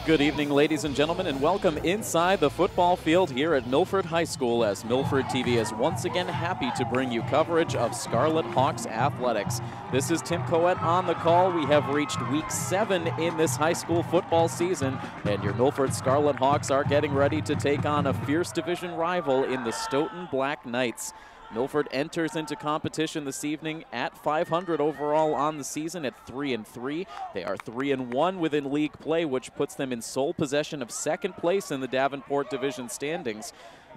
Good evening, ladies and gentlemen, and welcome inside the football field here at Milford High School, as Milford TV is once again happy to bring you coverage of Scarlet Hawks athletics. This is Tim Coet on the call. We have reached week 7 in this high school football season, and your Milford Scarlet Hawks are getting ready to take on a fierce division rival in the Stoughton Black Knights. Milford enters into competition this evening at 500 overall on the season at 3-3. They are 3-1 within league play, which puts them in sole possession of second place in the Davenport division standings.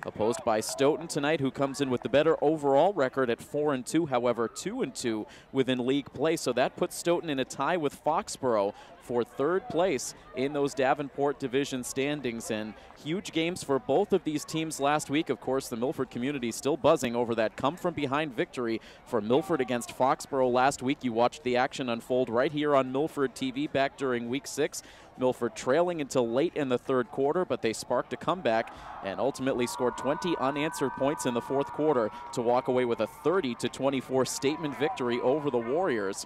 Opposed by Stoughton tonight, who comes in with the better overall record at 4-2, however 2-2 within league play. So that puts Stoughton in a tie with Foxborough for third place in those Davenport division standings. And huge games for both of these teams last week. Of course, the Milford community still buzzing over that come-from-behind victory for Milford against Foxborough last week. You watched the action unfold right here on Milford TV back during week 6. Milford trailing until late in the third quarter, but they sparked a comeback and ultimately scored 20 unanswered points in the fourth quarter to walk away with a 30-24 statement victory over the Warriors.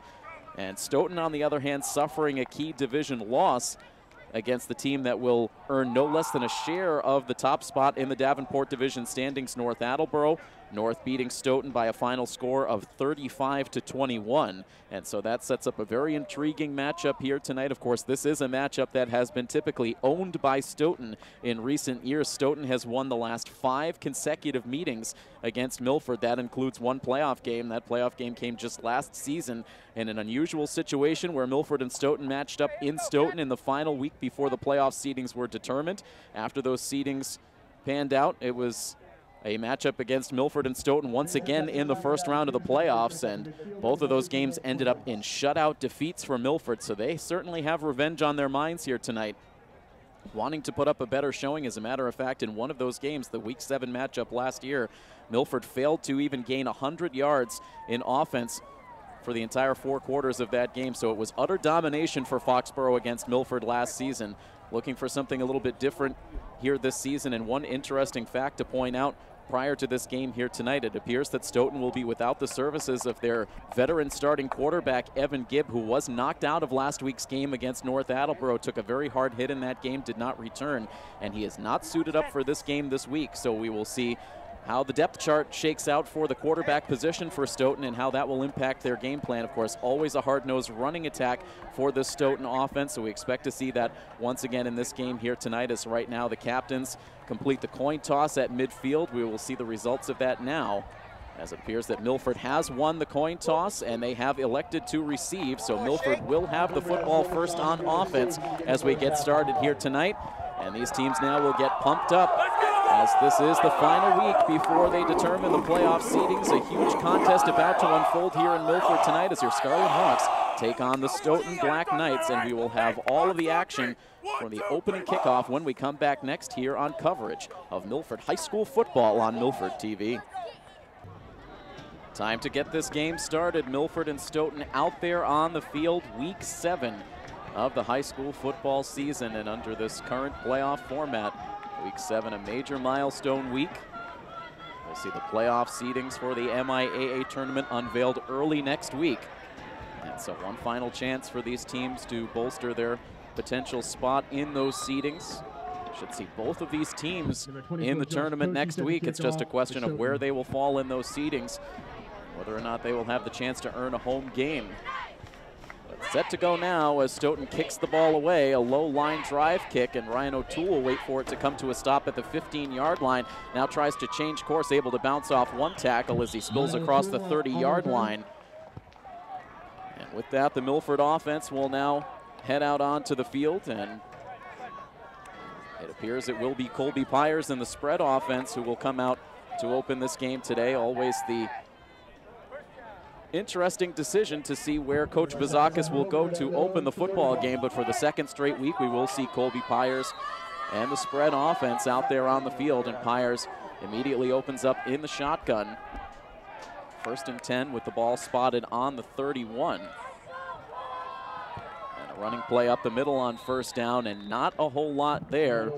And Stoughton, on the other hand, suffering a key division loss against the team that will earn no less than a share of the top spot in the Davenport division standings, North Attleboro. North beating Stoughton by a final score of 35-21. And so that sets up a very intriguing matchup here tonight. Of course, this is a matchup that has been typically owned by Stoughton in recent years. Stoughton has won the last 5 consecutive meetings against Milford. That includes one playoff game. That playoff game came just last season in an unusual situation where Milford and Stoughton matched up in Stoughton in the final week before the playoff seedings were determined. After those seedings panned out, it was a matchup against Milford and Stoughton once again in the first round of the playoffs, and both of those games ended up in shutout defeats for Milford, so they certainly have revenge on their minds here tonight, wanting to put up a better showing. As a matter of fact, in one of those games, the week 7 matchup last year, Milford failed to even gain 100 yards in offense for the entire 4 quarters of that game, so it was utter domination for Foxborough against Milford last season. Looking for something a little bit different here this season, and one interesting fact to point out prior to this game here tonight, it appears that Stoughton will be without the services of their veteran starting quarterback, Evan Gibb, who was knocked out of last week's game against North Attleboro, took a very hard hit in that game, did not return, and he is not suited up for this game this week. So we will see how the depth chart shakes out for the quarterback position for Stoughton and how that will impact their game plan. Of course, always a hard-nosed running attack for the Stoughton offense, so we expect to see that once again in this game here tonight, as right now the captains complete the coin toss at midfield. We will see the results of that now, as it appears that Milford has won the coin toss and they have elected to receive, so Milford will have the football first on offense as we get started here tonight. And these teams now will get pumped up, as this is the final week before they determine the playoff seedings. A huge contest about to unfold here in Milford tonight as your Scarlet Hawks take on the Stoughton Black Knights, and we will have all of the action from the opening kickoff when we come back next here on coverage of Milford High School football on Milford TV. Time to get this game started. Milford and Stoughton out there on the field, week 7 of the high school football season, and under this current playoff format, week 7 a major milestone week. We'll see the playoff seedings for the MIAA tournament unveiled early next week. And so one final chance for these teams to bolster their potential spot in those seedings. Should see both of these teams in the tournament next week. It's just a question of where they will fall in those seedings, whether or not they will have the chance to earn a home game. But set to go now as Stoughton kicks the ball away, a low line drive kick, and Ryan O'Toole will wait for it to come to a stop at the 15-yard line. Now tries to change course, able to bounce off one tackle as he spills across the 30-yard line. And with that, the Milford offense will now head out onto the field, and it appears it will be Colby Pyers and the spread offense who will come out to open this game today. Always the interesting decision to see where Coach Bazakis will go to open the football game, but for the second straight week, we will see Colby Pyers and the spread offense out there on the field, and Pyers immediately opens up in the shotgun. 1st and 10 with the ball spotted on the 31. And a running play up the middle on 1st down, and not a whole lot there.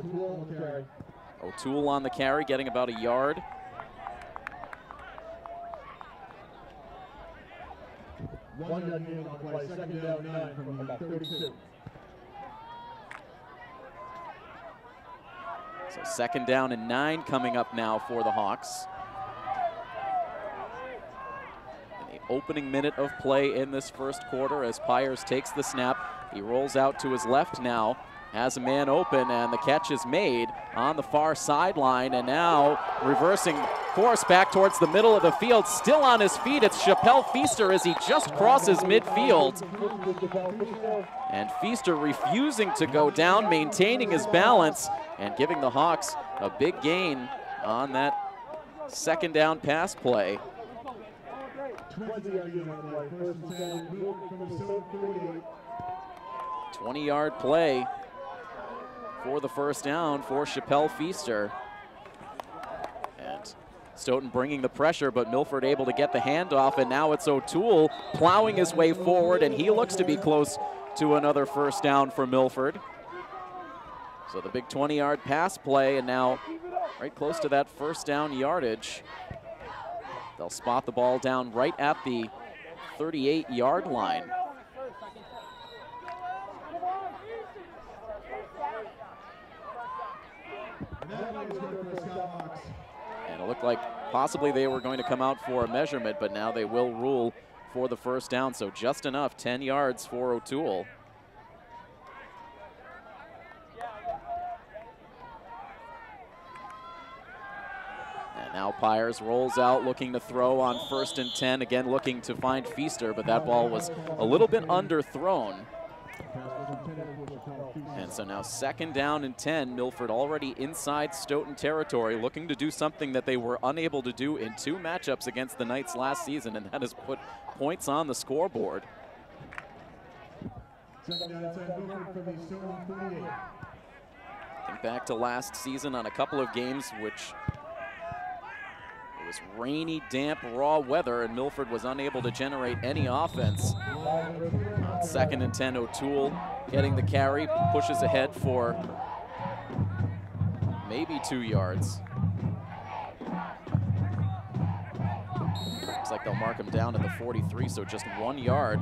O'Toole on the carry, getting about a yard. One yard gain on the play, 2nd down 9 from about 32. Second down and 9 coming up now for the Hawks. In the opening minute of play in this first quarter as Pyers takes the snap. He rolls out to his left now, has a man open, and the catch is made on the far sideline, and now reversing course back towards the middle of the field, still on his feet. It's Chappelle Feaster as he just crosses midfield. And Feaster refusing to go down, maintaining his balance, and giving the Hawks a big gain on that second down pass play. 20-yard play for the first down for Chappelle Feaster. And Stoughton bringing the pressure, but Milford able to get the handoff, and now it's O'Toole plowing his way forward, and he looks to be close to another first down for Milford. So the big 20-yard pass play, and now right close to that first down yardage. They'll spot the ball down right at the 38-yard line. And it looked like possibly they were going to come out for a measurement, but now they will rule for the first down. So just enough, 10 yards for O'Toole. And now Pyers rolls out looking to throw on 1st and 10, again looking to find Feaster, but that ball was a little bit underthrown. And so now 2nd down and 10, Milford already inside Stoughton territory, looking to do something that they were unable to do in 2 matchups against the Knights last season, and that is put points on the scoreboard. Think back to last season on a couple of games which it was rainy, damp, raw weather, and Milford was unable to generate any offense. 2nd and 10, O'Toole getting the carry, pushes ahead for maybe 2 yards. Looks like they'll mark him down at the 43, so just 1 yard.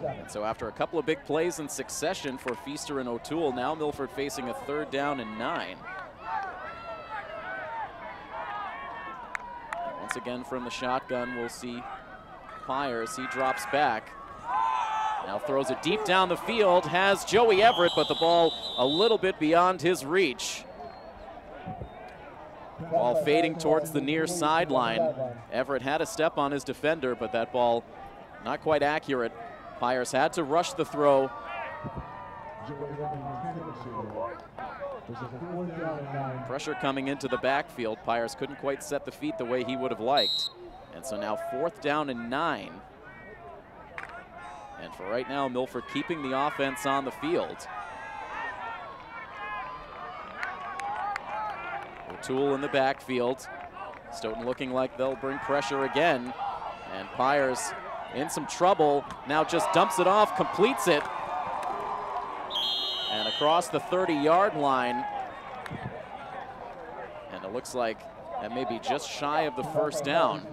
And so after a couple of big plays in succession for Feaster and O'Toole, now Milford facing a 3rd down and 9. And once again from the shotgun, we'll see Pyers. He drops back. Now throws it deep down the field, has Joey Everett, but the ball a little bit beyond his reach. Ball fading towards the near sideline. Everett had a step on his defender, but that ball not quite accurate. Pyers had to rush the throw. Pressure coming into the backfield. Pyers couldn't quite set the feet the way he would have liked. And so now 4th down and 9. And for right now, Milford keeping the offense on the field. O'Toole in the backfield. Stoughton looking like they'll bring pressure again. And Pyers in some trouble. Now just dumps it off, completes it. And across the 30-yard line. And it looks like that may be just shy of the first down.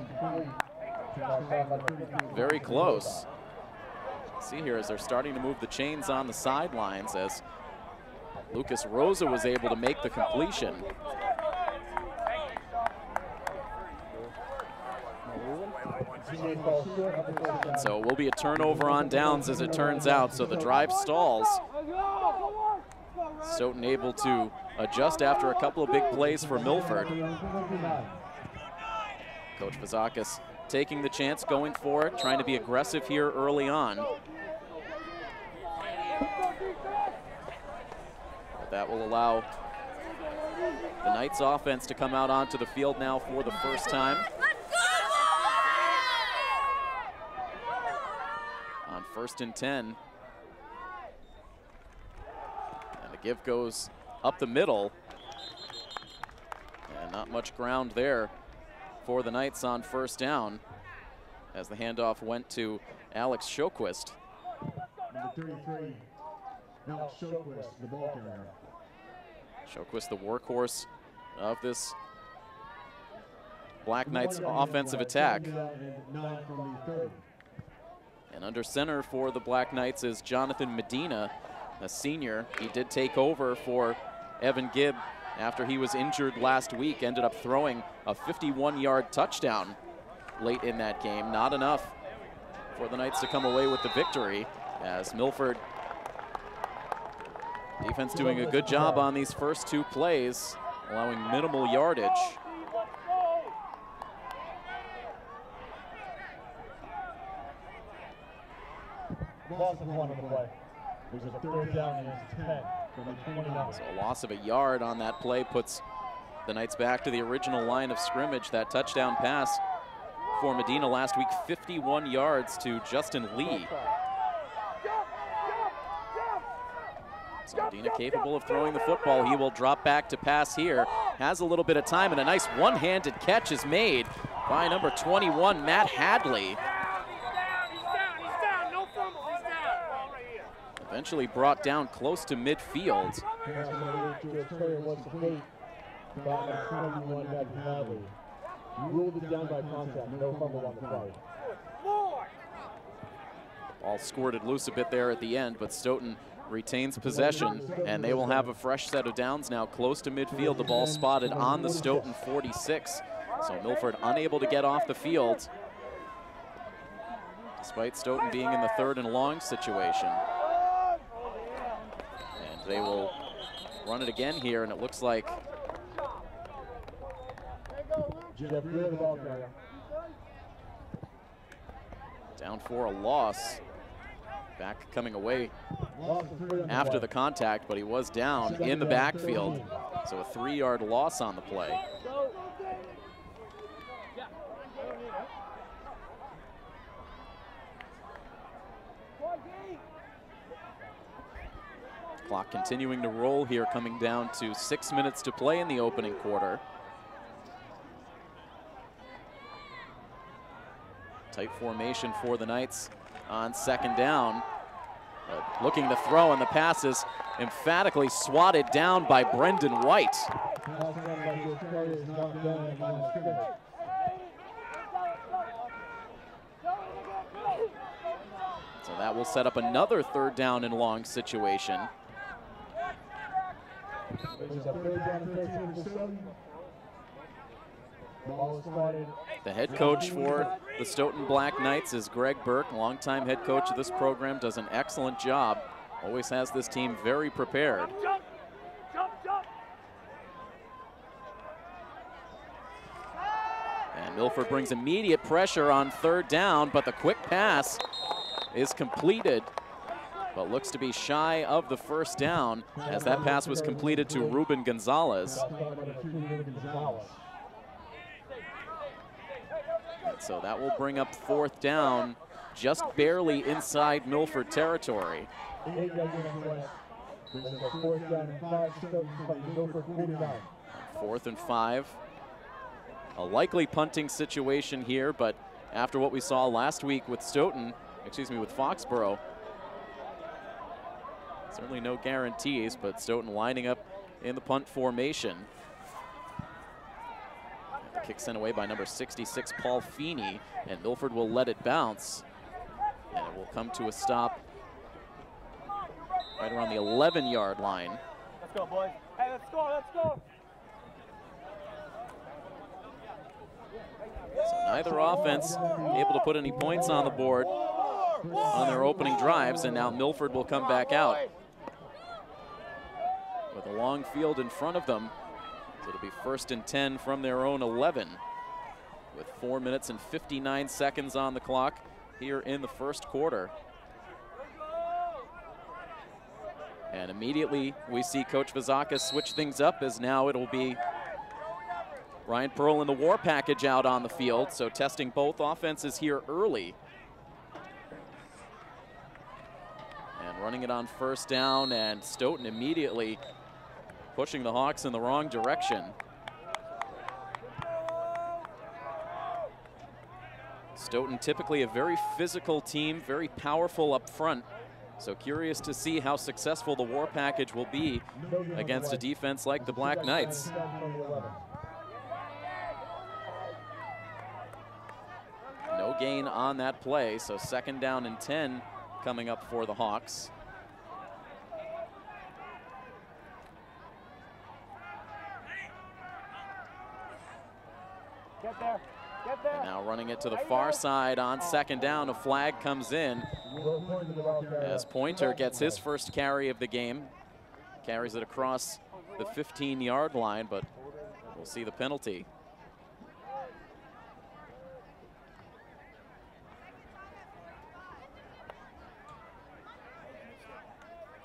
Very close. See here as they're starting to move the chains on the sidelines as Lucas Rosa was able to make the completion. And so it will be a turnover on downs as it turns out, so the drive stalls. Stoughton able to adjust after a couple of big plays for Milford. Coach Vazakis taking the chance, going for it, trying to be aggressive here early on. But that will allow the Knights offense to come out onto the field now for the first time. On 1st and 10. And the give goes up the middle. And not much ground there for the Knights on 1st down as the handoff went to Alex Sjoquist. Number 33, Alex Sjoquist, the ball carrier. Sjoquist, the workhorse of this Black Knights offensive attack. And under center for the Black Knights is Jonathan Medina, a senior. He did take over for Evan Gibb after he was injured last week, ended up throwing a 51-yard touchdown late in that game. Not enough for the Knights to come away with the victory, as Milford defense doing a good job on these first two plays, allowing minimal yardage. Loss of one on the play. There's a third down and it's 10 from the 29. So a loss of a yard on that play puts the Knights back to the original line of scrimmage. That touchdown pass for Medina last week, 51 yards to Justin Lee. So Medina capable of throwing the football. He will drop back to pass here. Has a little bit of time, and a nice one-handed catch is made by number 21, Matt Hadley. Eventually brought down close to midfield. Ball squirted loose a bit there at the end, but Stoughton retains possession, and they will have a fresh set of downs now close to midfield. The ball spotted on the Stoughton 46. So Milford unable to get off the field, despite Stoughton being in the 3rd and long situation. They will run it again here, and it looks like down for a loss. Back coming away after the contact, but he was down in the backfield. So a 3-yard loss on the play. Clock continuing to roll here, coming down to 6 minutes to play in the opening quarter. Tight formation for the Knights on 2nd down. Looking to throw, and the pass is emphatically swatted down by Brendan White. So that will set up another 3rd down and long situation. The head coach for the Stoughton Black Knights is Greg Burke, longtime head coach of this program, does an excellent job. Always has this team very prepared. And Milford brings immediate pressure on 3rd down, but the quick pass is completed, but looks to be shy of the 1st down, as that pass was completed to Ruben Gonzalez. And so that will bring up 4th down, just barely inside Milford territory. 4th and 5. A likely punting situation here, but after what we saw last week with Stoughton, with Foxborough, certainly no guarantees, but Stoughton lining up in the punt formation. The kick sent away by number 66, Paul Feeney, and Milford will let it bounce. And it will come to a stop right around the 11-yard line. Let's go, boys. Hey, let's go, let's go. So neither offense able to put any points on the board on their opening drives, and now Milford will come back out with a long field in front of them. So it'll be 1st and 10 from their own 11, with 4 minutes and 59 seconds on the clock here in the 1st quarter. And immediately we see Coach Vazaka switch things up, as now it'll be Ryan Pearl in the war package out on the field, so testing both offenses here early. And running it on 1st down, and Stoughton immediately pushing the Hawks in the wrong direction. Stoughton typically a very physical team, very powerful up front. So curious to see how successful the war package will be against a defense like the Black Knights. No No gain on that play, so 2nd down and 10 coming up for the Hawks. Get there. Get there. And now running it to the far side on 2nd down. A flag comes in as Pointer gets his first carry of the game. Carries it across the 15-yard line, but we'll see the penalty.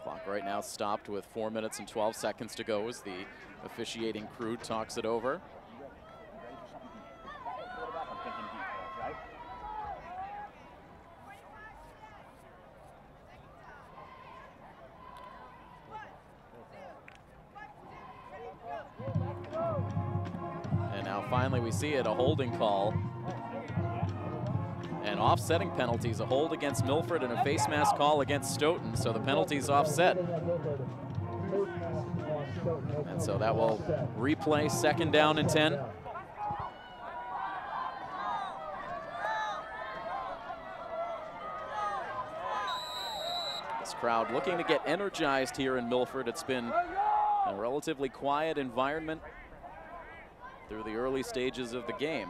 Clock right now stopped with 4 minutes and 12 seconds to go as the officiating crew talks it over. And now finally we see it, a holding call. And offsetting penalties, a hold against Milford and a face mask call against Stoughton, so the penalty's offset. And so that will replay 2nd down and 10. This crowd looking to get energized here in Milford. It's been a relatively quiet environment through the early stages of the game.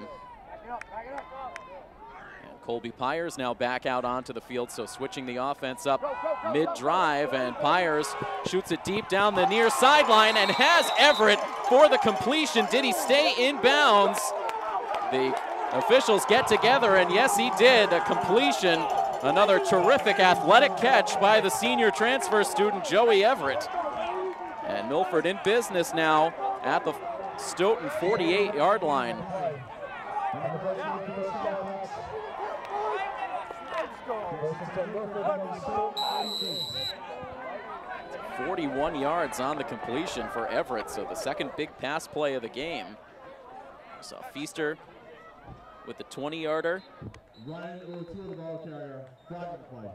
And Colby Pyers now back out onto the field, so switching the offense up mid-drive, and Pyers shoots it deep down the near sideline and has Everett for the completion. Did he stay in bounds? The officials get together, and yes, he did. A completion, another terrific athletic catch by the senior transfer student, Joey Everett. And Milford in business now at the Stoughton 48-yard line. 41 yards on the completion for Everett, so the 2nd big pass play of the game. So Feaster with the 20-yarder. Ryan O'Toole, the ball carrier, flag play.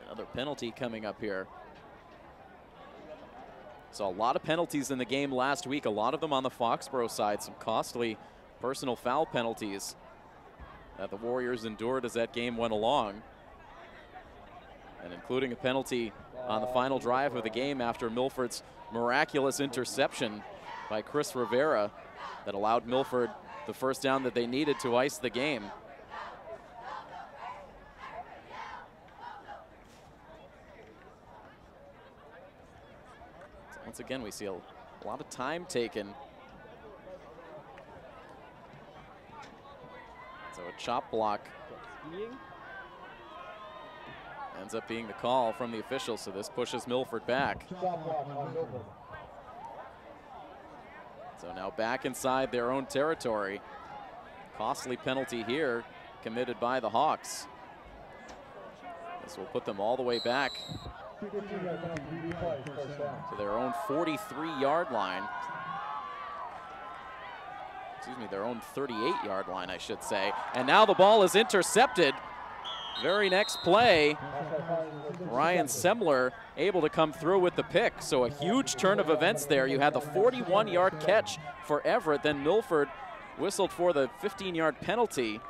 Another penalty coming up here. So a lot of penalties in the game last week, a lot of them on the Foxborough side, some costly personal foul penalties that the Warriors endured as that game went along. And including a penalty on the final drive of the game after Milford's miraculous interception by Chris Rivera that allowed Milford the first down that they needed to ice the game. Once again, we see a lot of time taken. So a chop block ends up being the call from the officials, so this pushes Milford back. So now back inside their own territory. Costly penalty here committed by the Hawks. This will put them all the way back to their own 43-yard line. Excuse me, their own 38-yard line, I should say. And now the ball is intercepted. Very next play, Ryan Semler able to come through with the pick. So a huge turn of events there. You had the 41-yard catch for Everett, then Milford whistled for the 15-yard penalty.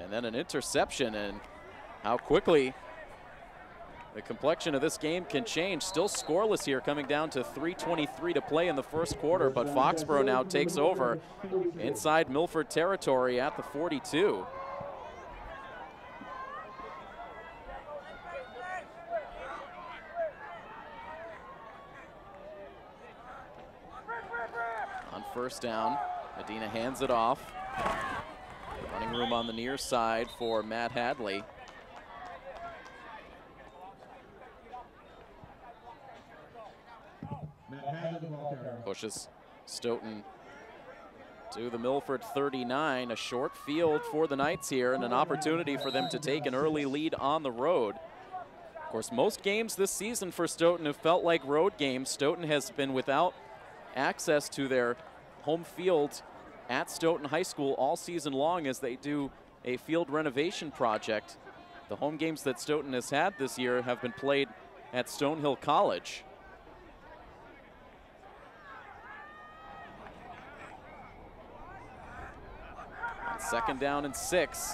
And then an interception, and how quickly the complexion of this game can change. Still scoreless here, coming down to 3:23 to play in the first quarter, but Foxborough now takes over inside Milford territory at the 42. On first down, Medina hands it off. Running room on the near side for Matt Hadley. Pushes Stoughton to the Milford 39. A short field for the Knights here, and an opportunity for them to take an early lead on the road. Of course, most games this season for Stoughton have felt like road games. Stoughton has been without access to their home field at Stoughton High School all season long as they do a field renovation project. The home games that Stoughton has had this year have been played at Stonehill College. 2nd down and 6.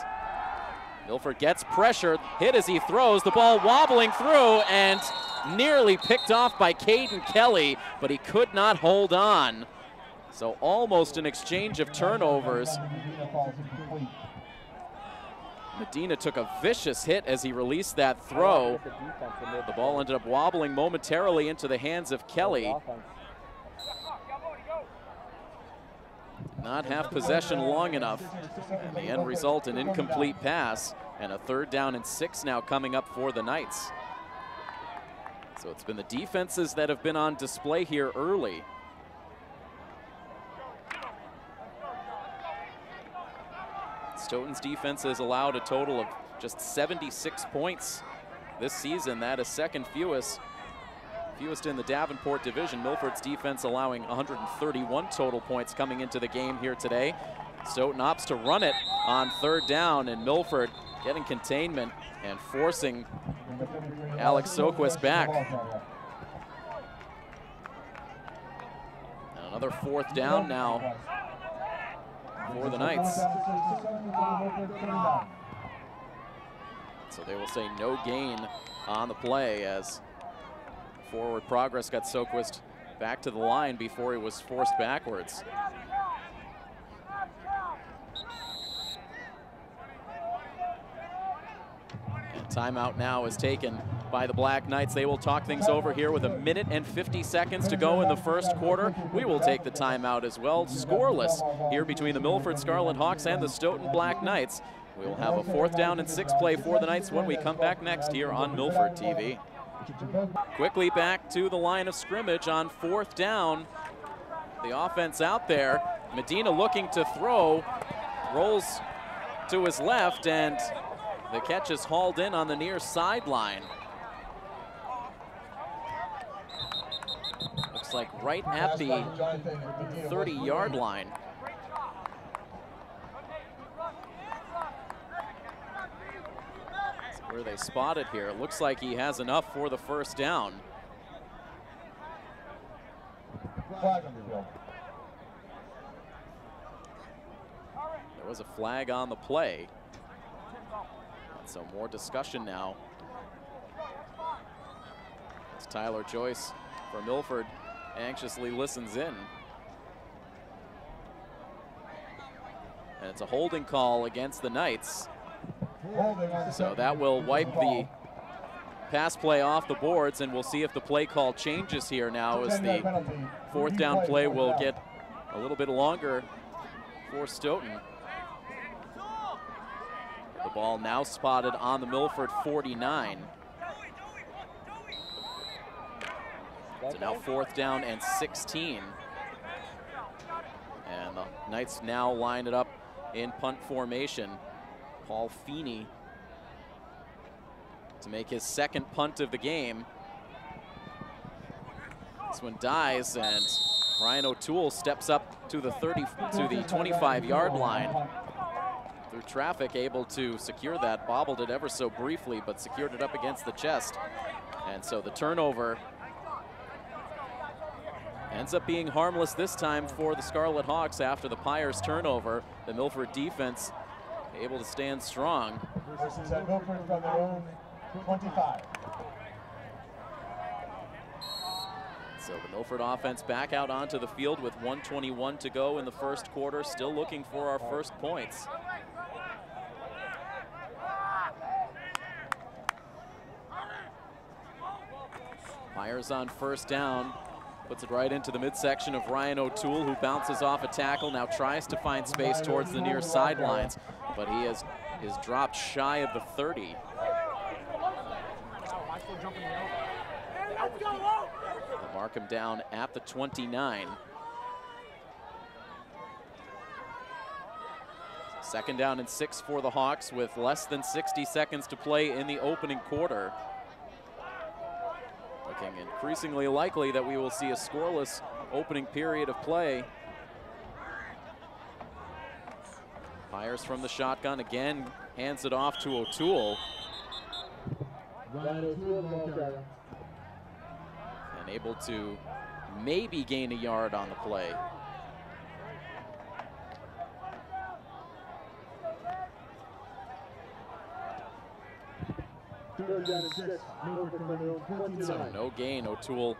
Milford gets pressured, hit as he throws, the ball wobbling through and nearly picked off by Caden Kelly, but he could not hold on. So almost an exchange of turnovers. Medina took a vicious hit as he released that throw. The ball ended up wobbling momentarily into the hands of Kelly. Did not have possession long enough, and the end result, an incomplete pass, and a 3rd down and 6 now coming up for the Knights. So it's been the defenses that have been on display here early. Stoughton's defense has allowed a total of just 76 points this season. That is 2nd fewest in the Davenport division. Milford's defense allowing 131 total points coming into the game here today. Stoughton opts to run it on 3rd down, and Milford getting containment and forcing Alex Soquist back. And another 4th down now for the Knights. So they will say no gain on the play as forward progress got Soquist back to the line before he was forced backwards. And timeout now is taken by the Black Knights. They will talk things over here with 1 minute and 50 seconds to go in the 1st quarter. We will take the timeout as well. Scoreless here between the Milford Scarlet Hawks and the Stoughton Black Knights. We will have a 4th down and 6 play for the Knights when we come back next here on Milford TV. Quickly back to the line of scrimmage on 4th down. The offense out there. Medina looking to throw, rolls to his left, and the catch is hauled in on the near sideline. Looks like right at the 30-yard line. That's where they spot it here. It looks like he has enough for the 1st down. There was a flag on the play. So more discussion now. As Tyler Joyce for Milford anxiously listens in. And it's a holding call against the Knights. So that will wipe the pass play off the boards, and we'll see if the play call changes here now as the 4th down play will get a little bit longer for Stoughton. The ball now spotted on the Milford 49. So now 4th down and 16. And the Knights now line it up in punt formation. Paul Feeney to make his 2nd punt of the game. This one dies, and Ryan O'Toole steps up to the 25-yard line. Through traffic, able to secure that, bobbled it ever so briefly, but secured it up against the chest. And so the turnover ends up being harmless this time for the Scarlet Hawks after the Pyres turnover. The Milford defense able to stand strong. Milford from their own 25. So the Milford offense back out onto the field with 1:21 to go in the 1st quarter, still looking for our 1st points. Myers on 1st down, puts it right into the midsection of Ryan O'Toole, who bounces off a tackle, now tries to find space towards the near sidelines, but he is dropped shy of the 30. They'll mark him down at the 29. 2nd down and 6 for the Hawks with less than 60 seconds to play in the opening quarter. Looking increasingly likely that we will see a scoreless opening period of play. Fires from the shotgun again, hands it off to O'Toole. And able to maybe gain a yard on the play. Third down and 6. Milford from their own 29. So no gain. O'Toole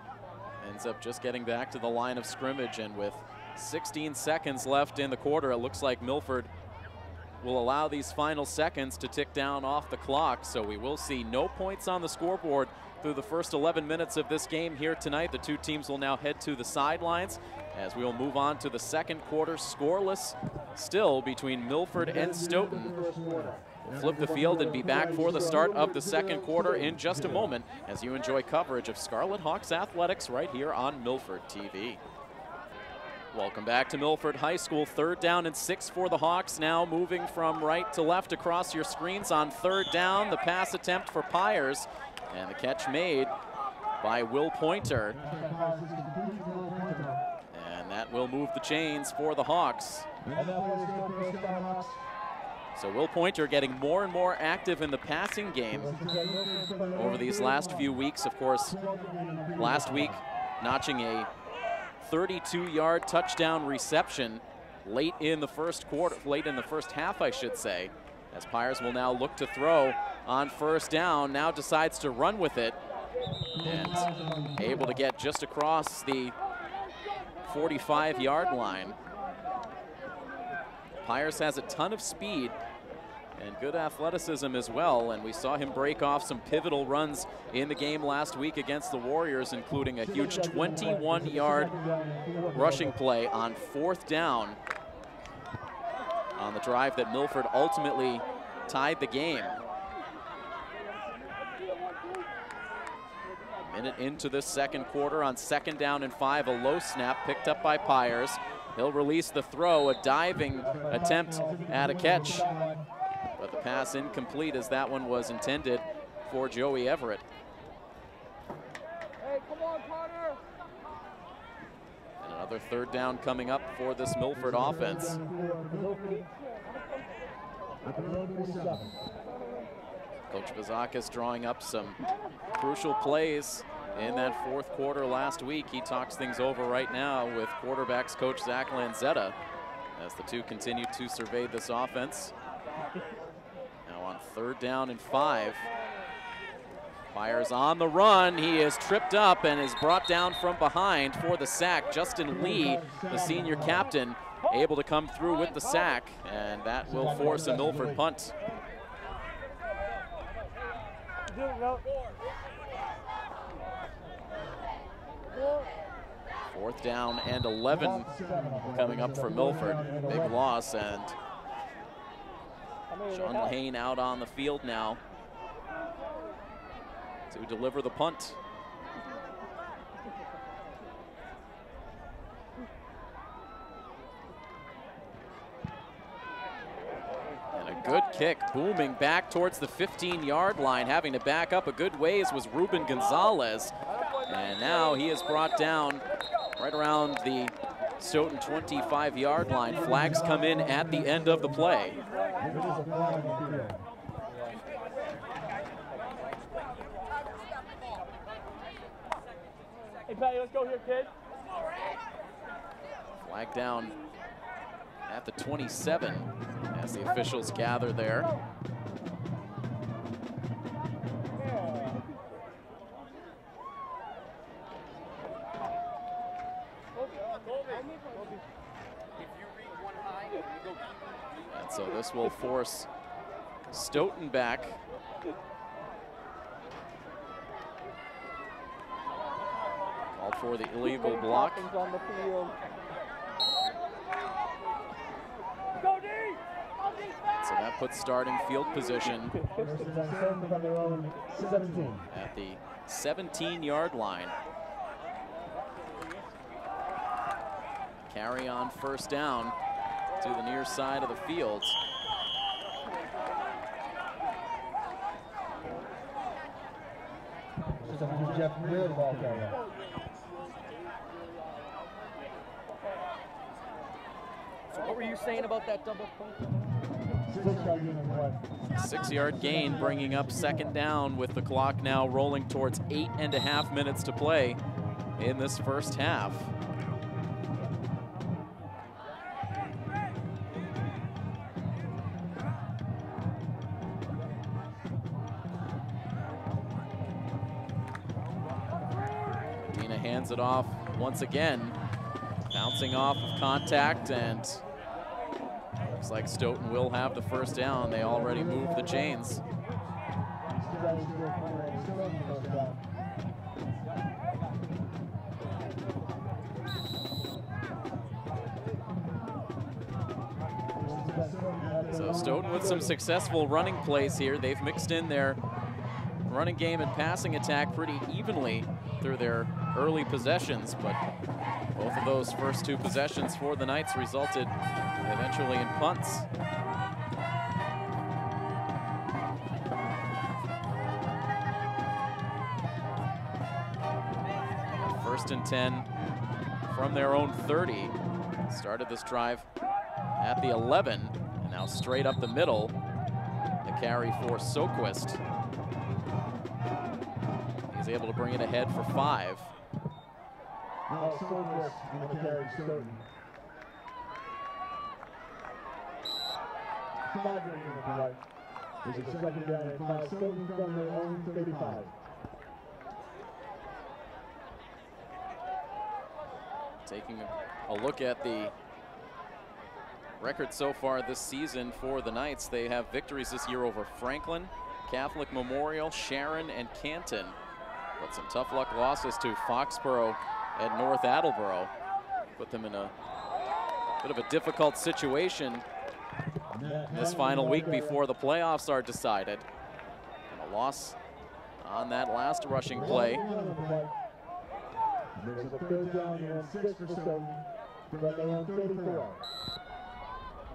ends up just getting back to the line of scrimmage, and with 16 seconds left in the quarter, it looks like Milford will allow these final seconds to tick down off the clock. So we will see no points on the scoreboard through the first 11 minutes of this game here tonight. The two teams will now head to the sidelines as we will move on to the second quarter. Scoreless still between Milford and Stoughton. We'll flip the field and be back for the start of the second quarter in just a moment as you enjoy coverage of Scarlet Hawks athletics right here on Milford TV. Welcome back to Milford High School. Third down and 6 for the Hawks. Now moving from right to left across your screens on third down. The pass attempt for Pyers, and the catch made by Will Pointer. And that will move the chains for the Hawks. So Will Pointer getting more and more active in the passing game over these last few weeks. Of course, last week notching a 32-yard touchdown reception late in the first quarter, late in the first half, I should say, as Pyers will now look to throw on first down. Now decides to run with it and able to get just across the 45-yard line. Pyers has a ton of speed and good athleticism as well, and we saw him break off some pivotal runs in the game last week against the Warriors, including a huge 21-yard rushing play on fourth down on the drive that Milford ultimately tied the game. A minute into this second quarter on second down and 5, a low snap picked up by Pyers. He'll release the throw, a diving attempt at a catch, but the pass incomplete as that one was intended for Joey Everett. Hey, come on, Connor. And another third down coming up for this Milford offense. Coach Vazakis drawing up some crucial plays in that fourth quarter last week. He talks things over right now with quarterbacks coach Zach Lanzetta as the two continue to survey this offense. Now on third down and 5. Pyers on the run. He is tripped up and is brought down from behind for the sack. Justin Lee, the senior captain, able to come through with the sack, and that will force a Milford punt. Fourth down and 11 coming up for Milford. Big loss, and Sean Lehane out on the field now to deliver the punt. And a good kick, booming back towards the 15-yard line. Having to back up a good ways was Ruben Gonzalez. And now he is brought down right around the Stoughton 25-yard line. Flags come in at the end of the play. Hey, Patty, let's go here, kid. Flag down at the 27 as the officials gather there. And so this will force Stoughton back. Called for the illegal block. On the field. So that puts starting field position at the 17-yard line. Carry on first down to the near side of the field. What were you saying about that double point? 6-yard gain, bringing up second down with the clock now rolling towards 8.5 minutes to play in this first half. Medina hands it off once again, bouncing off of contact, and looks like Stoughton will have the first down. They already moved the chains. So Stoughton with some successful running plays here. They've mixed in their running game and passing attack pretty evenly through their early possessions, but both of those first two possessions for the Knights resulted eventually in punts. First and 10 from their own 30. Started this drive at the 11, and now straight up the middle. The carry for Soquist. He's able to bring it ahead for 5. Now Soquist on the carry, Stoughton. 5 on the right. There's a second down and 5. Stoughton from their own 35. Taking a look at the record so far this season for the Knights, they have victories this year over Franklin, Catholic Memorial, Sharon, and Canton. But some tough luck losses to Foxborough and North Attleboro. Put them in a bit of a difficult situation this final week before the playoffs are decided. And a loss on that last rushing play. There's a third down and 6 for Stoughton from their own 34.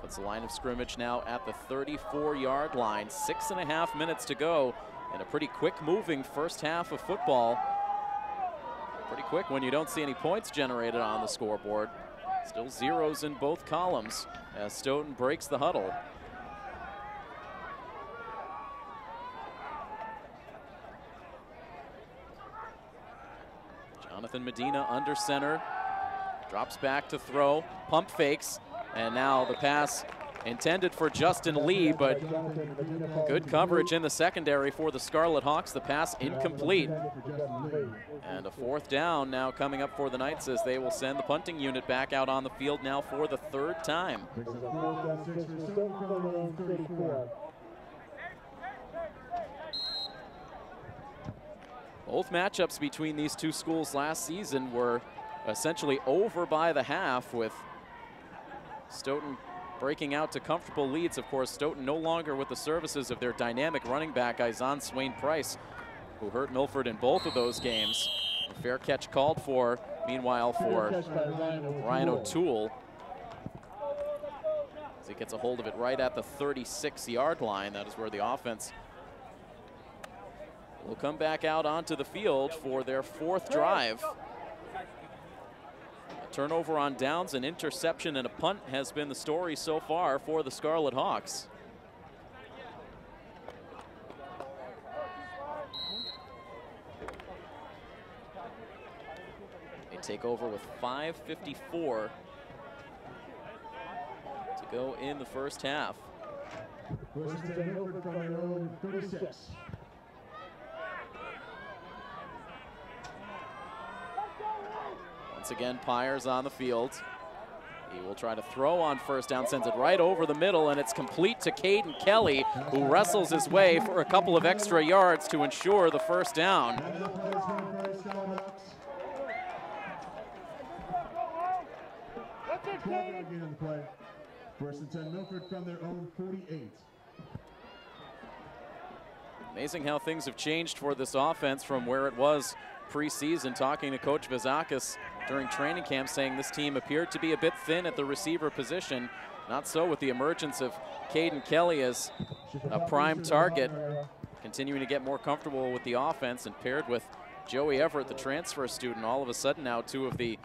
Puts the line of scrimmage now at the 34-yard line. 6.5 minutes to go, and a pretty quick moving first half of football. Pretty quick when you don't see any points generated on the scoreboard. Still zeros in both columns as Stoughton breaks the huddle. Jonathan Medina under center, drops back to throw, pump fakes, and now the pass intended for Justin Lee, but good coverage in the secondary for the Scarlet Hawks. The pass incomplete. And a fourth down now coming up for the Knights as they will send the punting unit back out on the field now for the third time. Both matchups between these two schools last season were essentially over by the half, with Stoughton breaking out to comfortable leads. Of course, Stoughton no longer with the services of their dynamic running back, Izan Swain Price, who hurt Milford in both of those games. A fair catch called for, meanwhile, for Ryan O'Toole, as he gets a hold of it right at the 36-yard line. That is where the offense will come back out onto the field for their fourth drive. A turnover on downs, an interception, and a punt has been the story so far for the Scarlet Hawks. They take over with 5:54 to go in the first half. First and Milford from their own 36. Once again, Pyers on the field. He will try to throw on first down, sends it right over the middle, and it's complete to Caden Kelly, who wrestles his way for a couple of extra yards to ensure the first down. First and 10, Milford from their own 48. Amazing how things have changed for this offense from where it was preseason. Talking to Coach Vizakis during training camp, saying this team appeared to be a bit thin at the receiver position. Not so with the emergence of Caden Kelly as a prime target, continuing to get more comfortable with the offense, and paired with Joey Everett, the transfer student. All of a sudden now two of the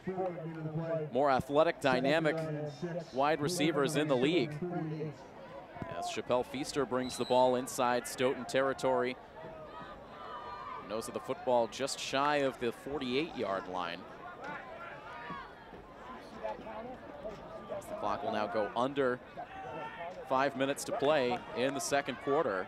more athletic, dynamic wide receivers in the league. As Chappelle Feaster brings the ball inside Stoughton territory. Nose of the football just shy of the 48-yard line. The clock will now go under 5 minutes to play in the second quarter.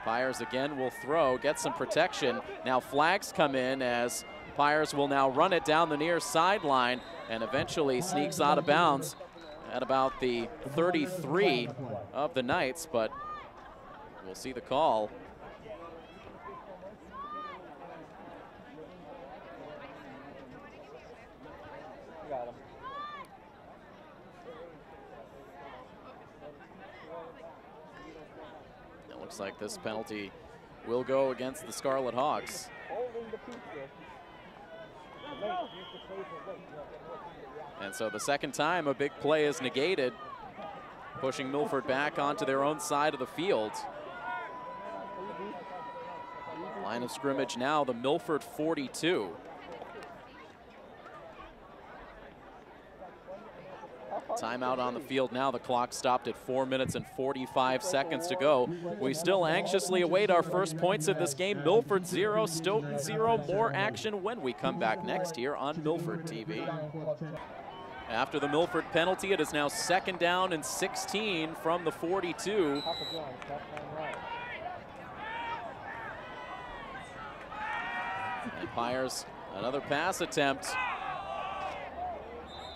Pyers again will throw, get some protection. Now flags come in as Pyers will now run it down the near sideline and eventually sneaks out of bounds at about the 33 of the Knights, but we'll see the call. Got him. It looks like this penalty will go against the Scarlet Hawks. Holding the pizza. And so the second time a big play is negated, pushing Milford back onto their own side of the field. Line of scrimmage now, the Milford 42. Timeout on the field now. The clock stopped at 4 minutes and 45 seconds to go. We still anxiously await our first points of this game. Milford 0, Stoughton 0. More action when we come back next here on Milford TV. After the Milford penalty, it is now 2nd down and 16 from the 42. And Pyers, another pass attempt.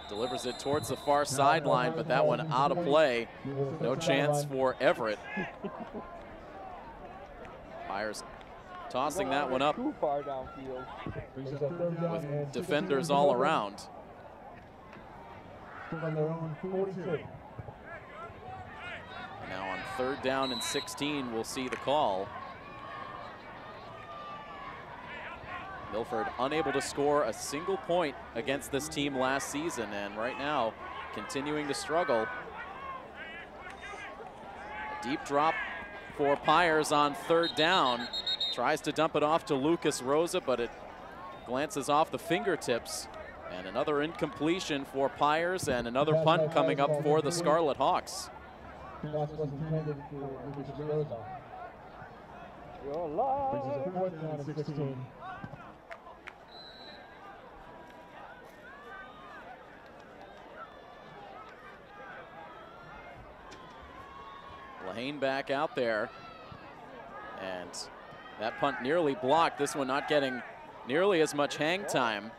Delivers it towards the far sideline, but that one out of play. No chance for Everett. Pyers tossing that one up Too far downfield. with defenders all around. Now on 3rd down and 16, we'll see the call. Milford unable to score a single point against this team last season, and right now continuing to struggle. A deep drop for Pyers on 3rd down. Tries to dump it off to Lucas Rosa, but it glances off the fingertips. And another incompletion for Pyers, and another punt coming up for the Scarlet Hawks. You're alive. 4th down and 16. Lehane back out there, and that punt nearly blocked. This one not getting nearly as much hang time.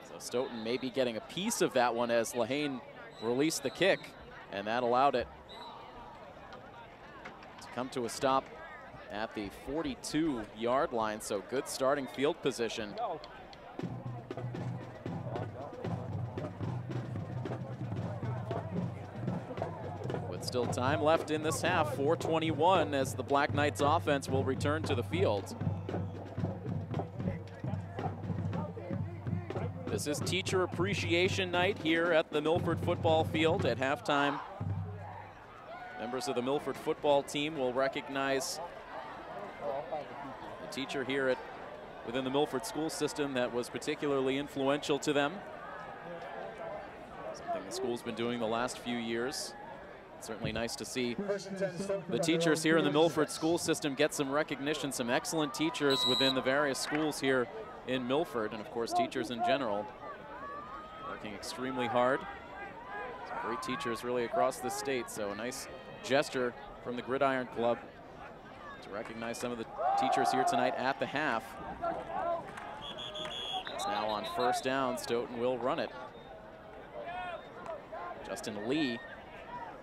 So Stoughton maybe getting a piece of that one as Lehane released the kick, and that allowed it to come to a stop at the 42-yard line. So good starting field position. Still time left in this half, 4:21, as the Black Knights offense will return to the field. This is Teacher Appreciation Night here at the Milford football field. At halftime, members of the Milford football team will recognize a teacher here within the Milford school system that was particularly influential to them. Something the school's been doing the last few years. Certainly nice to see the teachers here in the Milford school system get some recognition, some excellent teachers within the various schools here in Milford, and of course teachers in general working extremely hard. Some great teachers really across the state, so a nice gesture from the Gridiron Club to recognize some of the teachers here tonight at the half. It's now on 1st down. Stoughton will run it. Justin Lee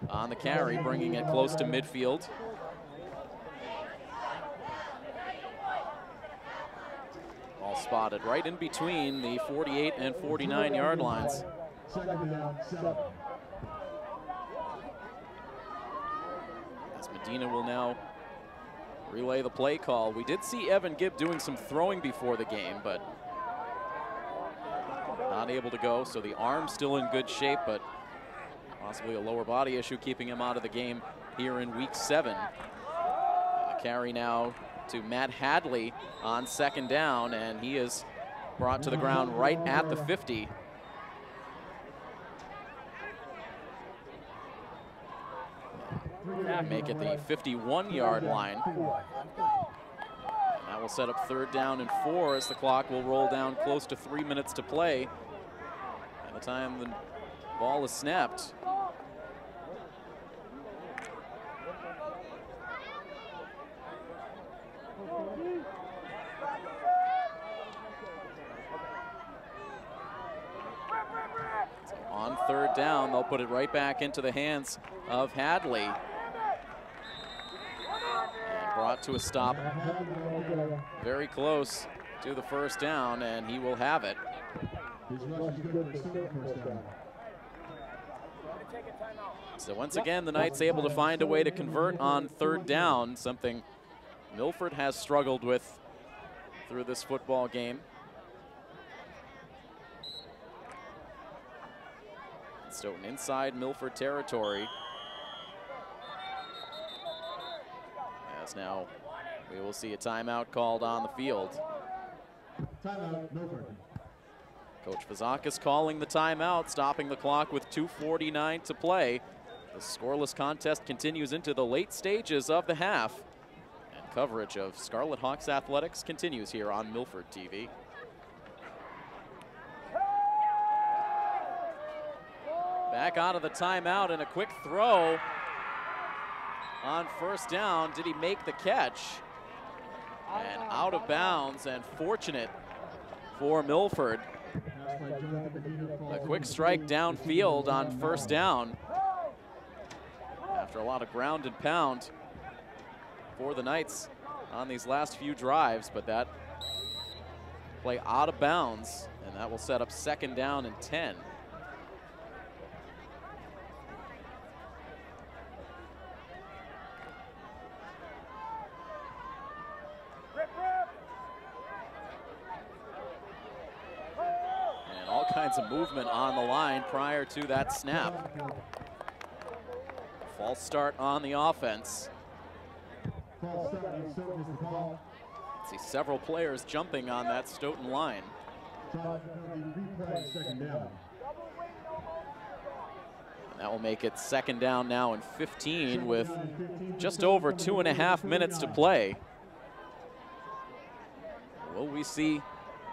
on the carry, bringing it close to midfield. All spotted right in between the 48 and 49-yard lines. As Medina will now relay the play call. We did see Evan Gibb doing some throwing before the game, but not able to go, so the arm's still in good shape, but possibly a lower body issue keeping him out of the game here in week 7. A carry now to Matt Hadley on 2nd down, and he is brought to the ground right at the 50. Make it the 51-yard line. And that will set up 3rd down and 4 as the clock will roll down close to 3 minutes to play. By the time the ball is snapped, down. They'll put it right back into the hands of Hadley. And brought to a stop very close to the first down, and he will have it. So once again, the Knights able to find a way to convert on third down, something Milford has struggled with through this football game. Stoughton inside Milford territory. As now we will see a timeout called on the field. Timeout, Milford. Coach Vazakis calling the timeout, stopping the clock with 2:49 to play. The scoreless contest continues into the late stages of the half. And coverage of Scarlet Hawks athletics continues here on Milford TV. Back out of the timeout and a quick throw on first down. Did he make the catch? And out of bounds, and fortunate for Milford. A quick strike downfield on first down after a lot of ground and pound for the Knights on these last few drives, but that play out of bounds, and that will set up second down and 10. Of movement on the line prior to that snap. False start on the offense. See several players jumping on that Stoughton line. And that will make it second down now and 15 with just over 2.5 minutes to play. Will we see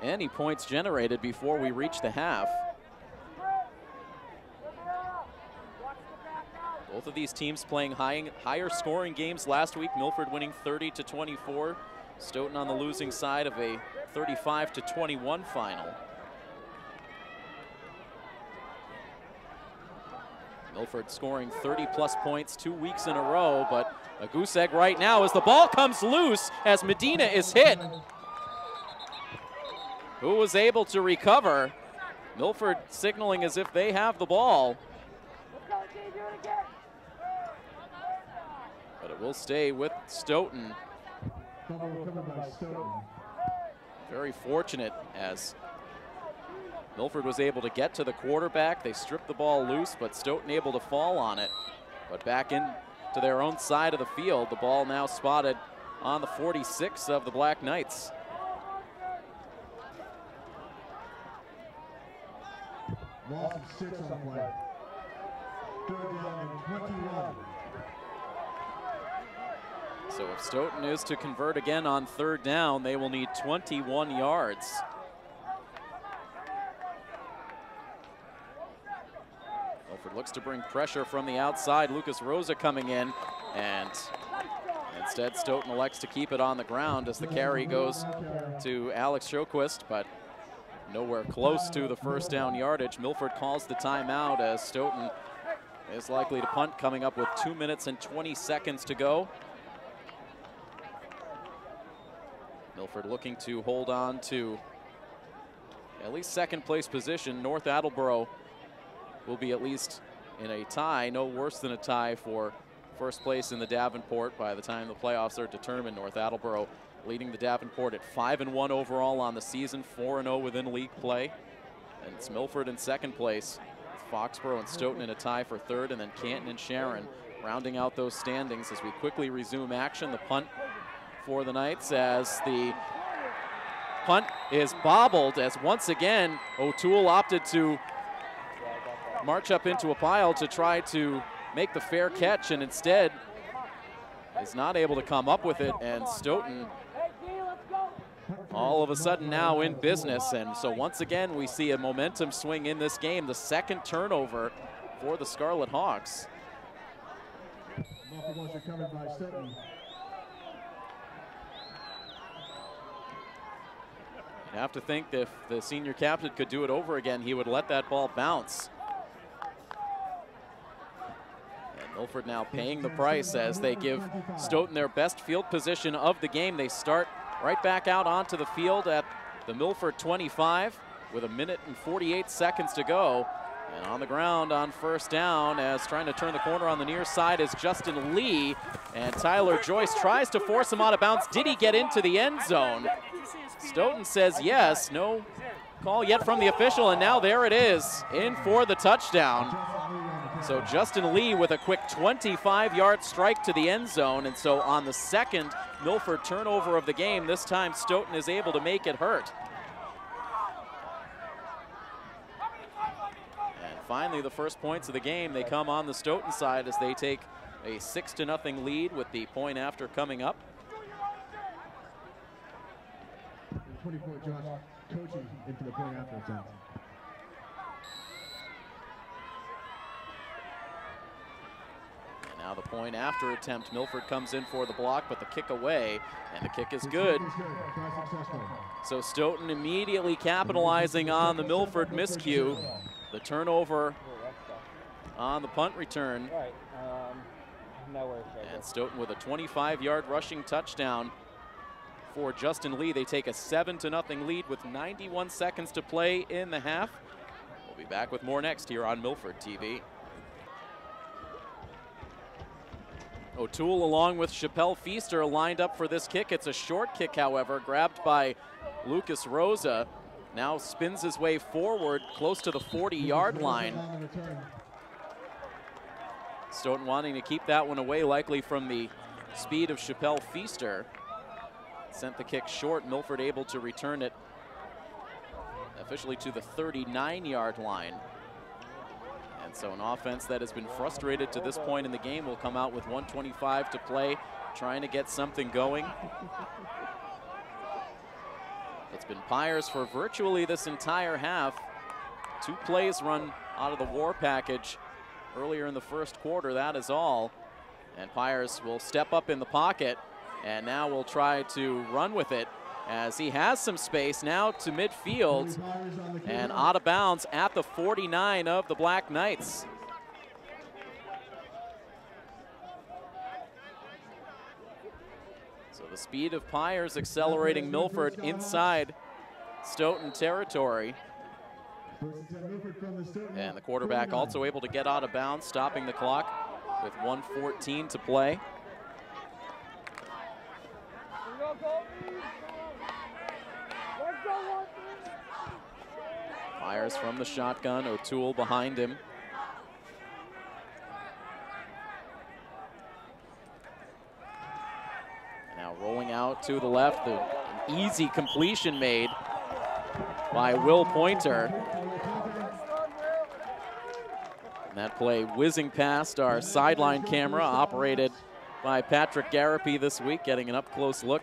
any points generated before we reach the half? Both of these teams playing higher scoring games last week. Milford winning 30-24. Stoughton on the losing side of a 35-21 final. Milford scoring 30+ points 2 weeks in a row, but a goose egg right now as the ball comes loose as Medina is hit. Who was able to recover. Milford signaling as if they have the ball. But it will stay with Stoughton. Very fortunate as Milford was able to get to the quarterback. They stripped the ball loose, but Stoughton able to fall on it. But back into their own side of the field. The ball now spotted on the 46 of the Black Knights. Loss of 6 on the play. Third down and 21. So if Stoughton is to convert again on third down, they will need 21 yards. Milford looks to bring pressure from the outside. Lucas Rosa coming in, and instead Stoughton elects to keep it on the ground as the carry goes to Alex Sjoquist, but nowhere close to the first down yardage. Milford calls the timeout as Stoughton is likely to punt, coming up with 2 minutes and 20 seconds to go. Milford looking to hold on to at least second place position. North Attleboro will be at least in a tie, no worse than a tie for first place in the Davenport by the time the playoffs are determined. North Attleboro leading the Davenport at 5-1 overall on the season, 4-0 within league play. And it's Milford in second place, with Foxborough and Stoughton in a tie for third, and then Canton and Sharon rounding out those standings as we quickly resume action. The punt for the Knights as the punt is bobbled as once again O'Toole opted to march up into a pile to try to make the fair catch, and instead is not able to come up with it, and Stoughton all of a sudden now in business. And so once again we see a momentum swing in this game, the second turnover for the Scarlet Hawks. You have to think that if the senior captain could do it over again, he would let that ball bounce. Milford now paying the price as they give Stoughton their best field position of the game. They start right back out onto the field at the Milford 25 with 1 minute and 48 seconds to go. And on the ground on first down, as trying to turn the corner on the near side, is Justin Lee. And Tyler Joyce tries to force him out of bounds. Did he get into the end zone? Stoughton says yes. No call yet from the official, and now there it is, in for the touchdown. So Justin Lee with a quick 25-yard strike to the end zone. And so on the second Milford turnover of the game, this time Stoughton is able to make it hurt. Finally, the first points of the game, they come on the Stoughton side as they take a 6-0 lead with the point after coming up. 24 Josh coaching into the point after attempt. And now the point after attempt, Milford comes in for the block, but the kick away, and the kick is good. So Stoughton immediately capitalizing on the Milford miscue. The turnover on the punt return. And Stoughton with a 25-yard rushing touchdown for Justin Lee. They take a 7-0 lead with 91 seconds to play in the half. We'll be back with more next here on Milford TV. O'Toole along with Chappelle Feaster lined up for this kick. It's a short kick, however, grabbed by Lucas Rosa. Now spins his way forward close to the 40-yard line. Stoughton wanting to keep that one away, likely from the speed of Chappelle Feaster. Sent the kick short. Milford able to return it officially to the 39-yard line. And so an offense that has been frustrated to this point in the game will come out with 1:25 to play, trying to get something going. It's been Pyers for virtually this entire half. 2 plays run out of the war package earlier in the first quarter, that is all. And Pyers will step up in the pocket and now will try to run with it as he has some space now to midfield and out of bounds at the 49 of the Black Knights. So the speed of Pyers accelerating Milford inside Stoughton territory. And the quarterback also able to get out of bounds, stopping the clock with 1:14 to play. Pyers from the shotgun, O'Toole behind him. Now rolling out to the left, an easy completion made by Will Pointer. And that play whizzing past our sideline camera, operated by Patrick Garapi this week, getting an up-close look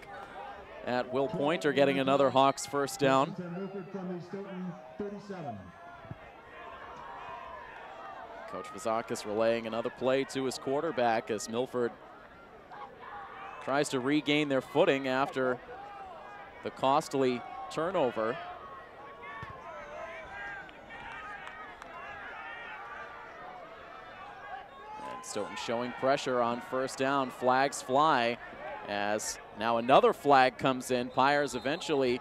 at Will Pointer getting another Hawks first down. Coach Vazakis relaying another play to his quarterback as Milford tries to regain their footing after the costly turnover. And Stoughton showing pressure on first down. Flags fly as now another flag comes in. Pyers eventually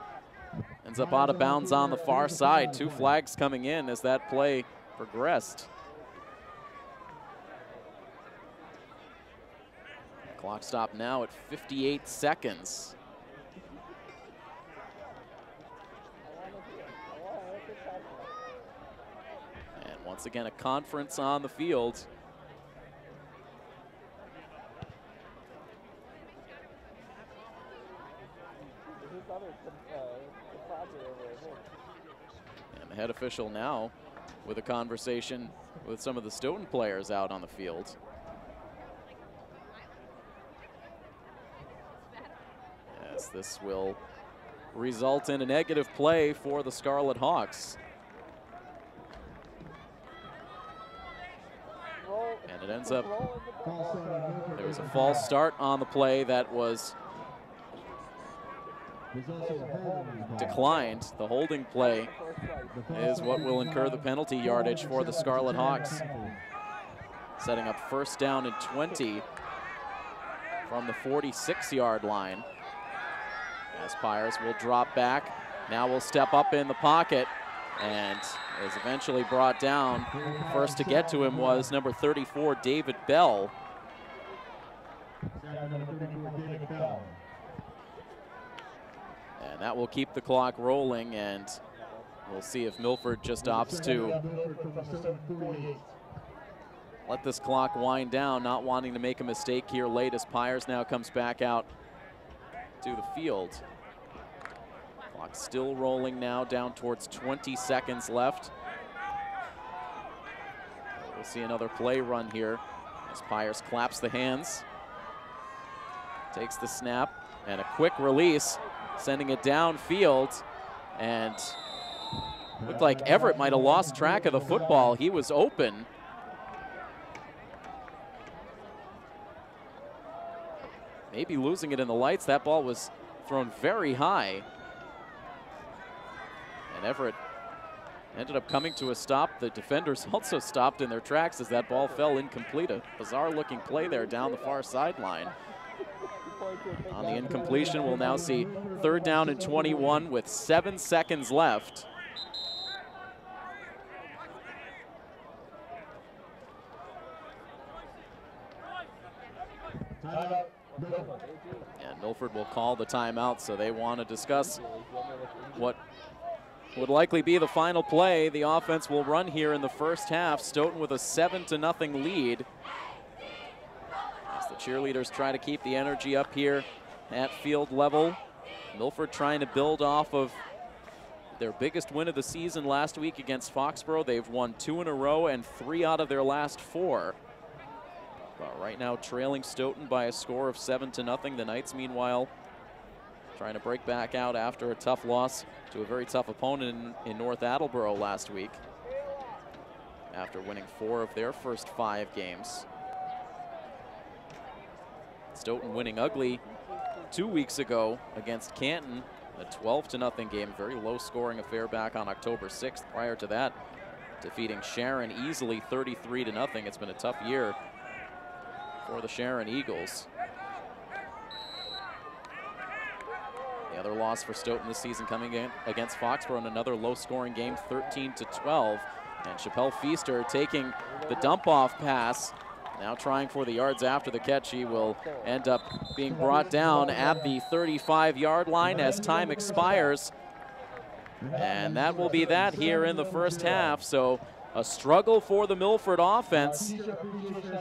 ends up out of bounds on the far side. 2 flags coming in as that play progressed. Clock stop now at 58 seconds. And once again, a conference on the field. And the head official now with a conversation with some of the Stoughton players out on the field. Yes, this will result in a negative play for the Scarlet Hawks. And it ends up, there was a false start on the play that was declined. The holding play is what will incur the penalty yardage for the Scarlet Hawks. setting up first down and 20 from the 46-yard line. Aspires will drop back. Now will step up in the pocket and is eventually brought down. First to get to him was number 34, David Bell. And that will keep the clock rolling, and we'll see if Milford just opts to let this clock wind down, not wanting to make a mistake here late as Pyers now comes back out to the field. Clock still rolling now, down towards 20 seconds left. We'll see another play run here as Pyers claps the hands, takes the snap, and a quick release, sending it downfield, and looked like Everett might have lost track of the football. He was open. Maybe losing it in the lights. That ball was thrown very high. And Everett ended up coming to a stop. The defenders also stopped in their tracks as that ball fell incomplete. A bizarre looking play there down the far sideline. On the incompletion, we'll now see third down and 21 with 7 seconds left. And Milford will call the timeout, so they want to discuss what would likely be the final play. The offense will run here in the first half. Stoughton with a 7-0 lead. As the cheerleaders try to keep the energy up here at field level. Milford trying to build off of their biggest win of the season last week against Foxborough. They've won 2 in a row and 3 out of their last 4. But right now trailing Stoughton by a score of 7-0. The Knights, meanwhile, trying to break back out after a tough loss to a very tough opponent in North Attleboro last week, after winning 4 of their first 5 games. Stoughton winning ugly 2 weeks ago against Canton, a 12-0 game, very low scoring affair back on October 6th. Prior to that, defeating Sharon easily 33-0. It's been a tough year for the Sharon Eagles. The other loss for Stoughton this season coming in against Foxborough in another low-scoring game, 13-12. And Chappelle Feaster taking the dump-off pass, now trying for the yards after the catch. He will end up being brought down at the 35-yard line as time expires. And that will be that here in the first half. So a struggle for the Milford offense.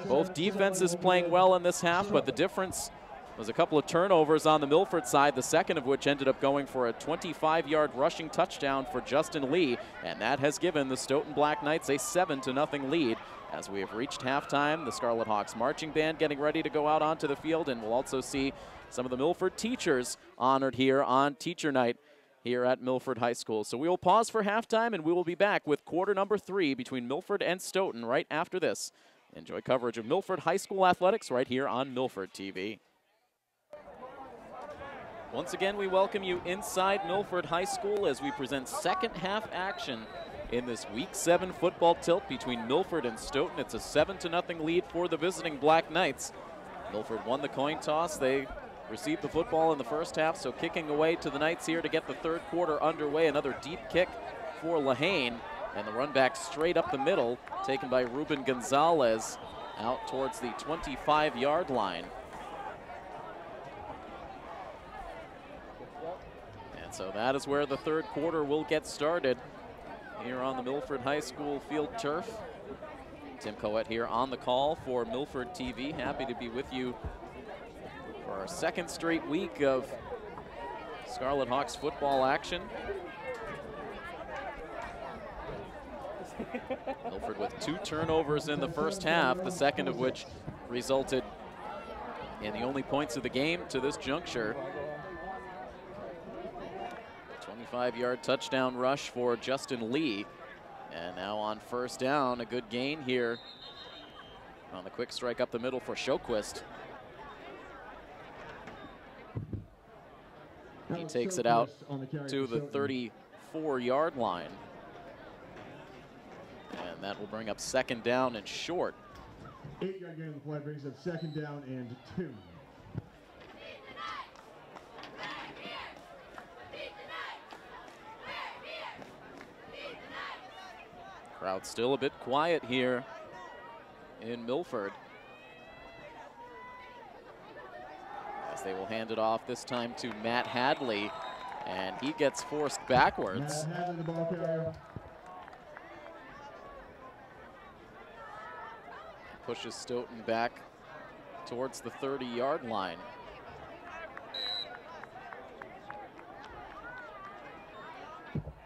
Both defenses playing well in this half, but the difference was a couple of turnovers on the Milford side, the second of which ended up going for a 25-yard rushing touchdown for Justin Lee, and that has given the Stoughton Black Knights a 7-0 lead. As we have reached halftime, the Scarlet Hawks marching band getting ready to go out onto the field, and we'll also see some of the Milford teachers honored here on Teacher Night here at Milford High School. So we will pause for halftime, and we will be back with quarter number 3 between Milford and Stoughton right after this. Enjoy coverage of Milford High School athletics right here on Milford TV. Once again, we welcome you inside Milford High School as we present second half action in this Week 7 football tilt between Milford and Stoughton. It's a 7-0 lead for the visiting Black Knights. Milford won the coin toss. They received the football in the first half, so kicking away to the Knights here to get the third quarter underway. Another deep kick for Lahane, and the run back straight up the middle, taken by Ruben Gonzalez out towards the 25-yard line. And so that is where the third quarter will get started here on the Milford High School field turf. Tim Coet here on the call for Milford TV. Happy to be with you for our second straight week of Scarlet Hawks football action. Milford with 2 turnovers in the first half, the second of which resulted in the only points of the game to this juncture. 25-yard touchdown rush for Justin Lee. And now on first down, a good gain here on the quick strike up the middle for Shoquist. He takes it out to the 34-yard line. And that will bring up second down and short. 8-yard gain on the play brings up 2nd down and 2. Crowd still a bit quiet here in Milford, as they will hand it off this time to Matt Hadley, and he gets forced backwards. Matt Hadley, the ball carrier. Pushes Stoughton back towards the 30-yard line.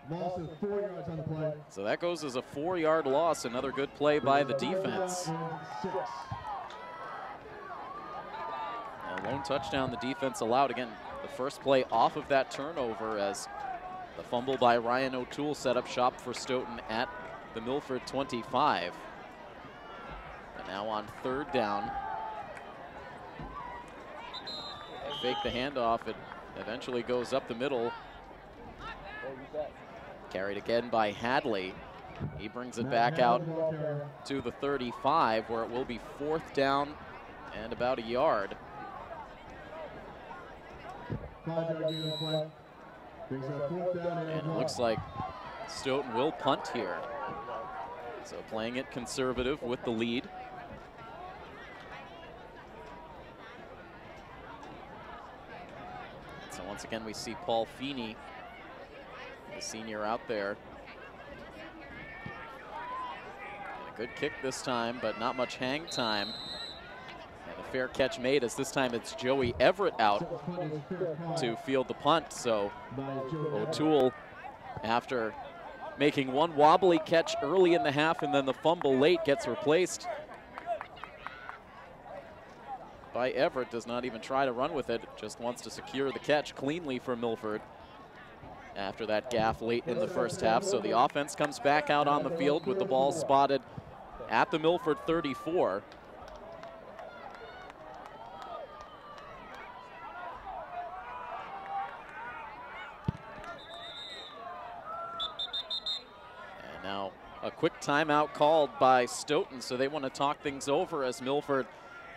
Loss of 4 yards on the play. So that goes as a 4-yard loss. Another good play by the defense. A lone touchdown the defense allowed. Again, the first play off of that turnover, as the fumble by Ryan O'Toole set up shop for Stoughton at the Milford 25. And now on 3rd down, they fake the handoff. It eventually goes up the middle. Carried again by Hadley. He brings it back out to the 35, where it will be 4th down and about a yard. 5-yard gain on the play. Brings up 4th down And it looks like Stoughton will punt here. So playing it conservative with the lead. So once again, we see Paul Feeney, the senior, out there. And a good kick this time, but not much hang time. And a fair catch made, as this time it's Joey Everett out to field the punt. So O'Toole, after making one wobbly catch early in the half and then the fumble late, gets replaced by Everett. Does not even try to run with it, just wants to secure the catch cleanly for Milford after that gaffe late in the first half. So the offense comes back out on the field with the ball spotted at the Milford 34. And now a quick timeout called by Stoughton, so they want to talk things over, as Milford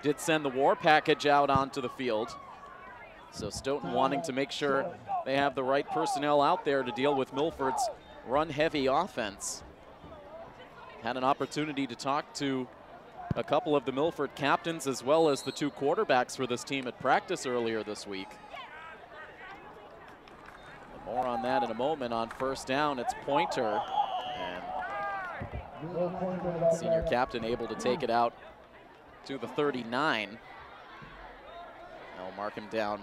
did send the war package out onto the field. So Stoughton wanting to make sure they have the right personnel out there to deal with Milford's run-heavy offense. Had an opportunity to talk to a couple of the Milford captains as well as the 2 quarterbacks for this team at practice earlier this week. And more on that in a moment. On 1st down, it's Pointer, and senior captain able to take it out to the 39. I'll mark him down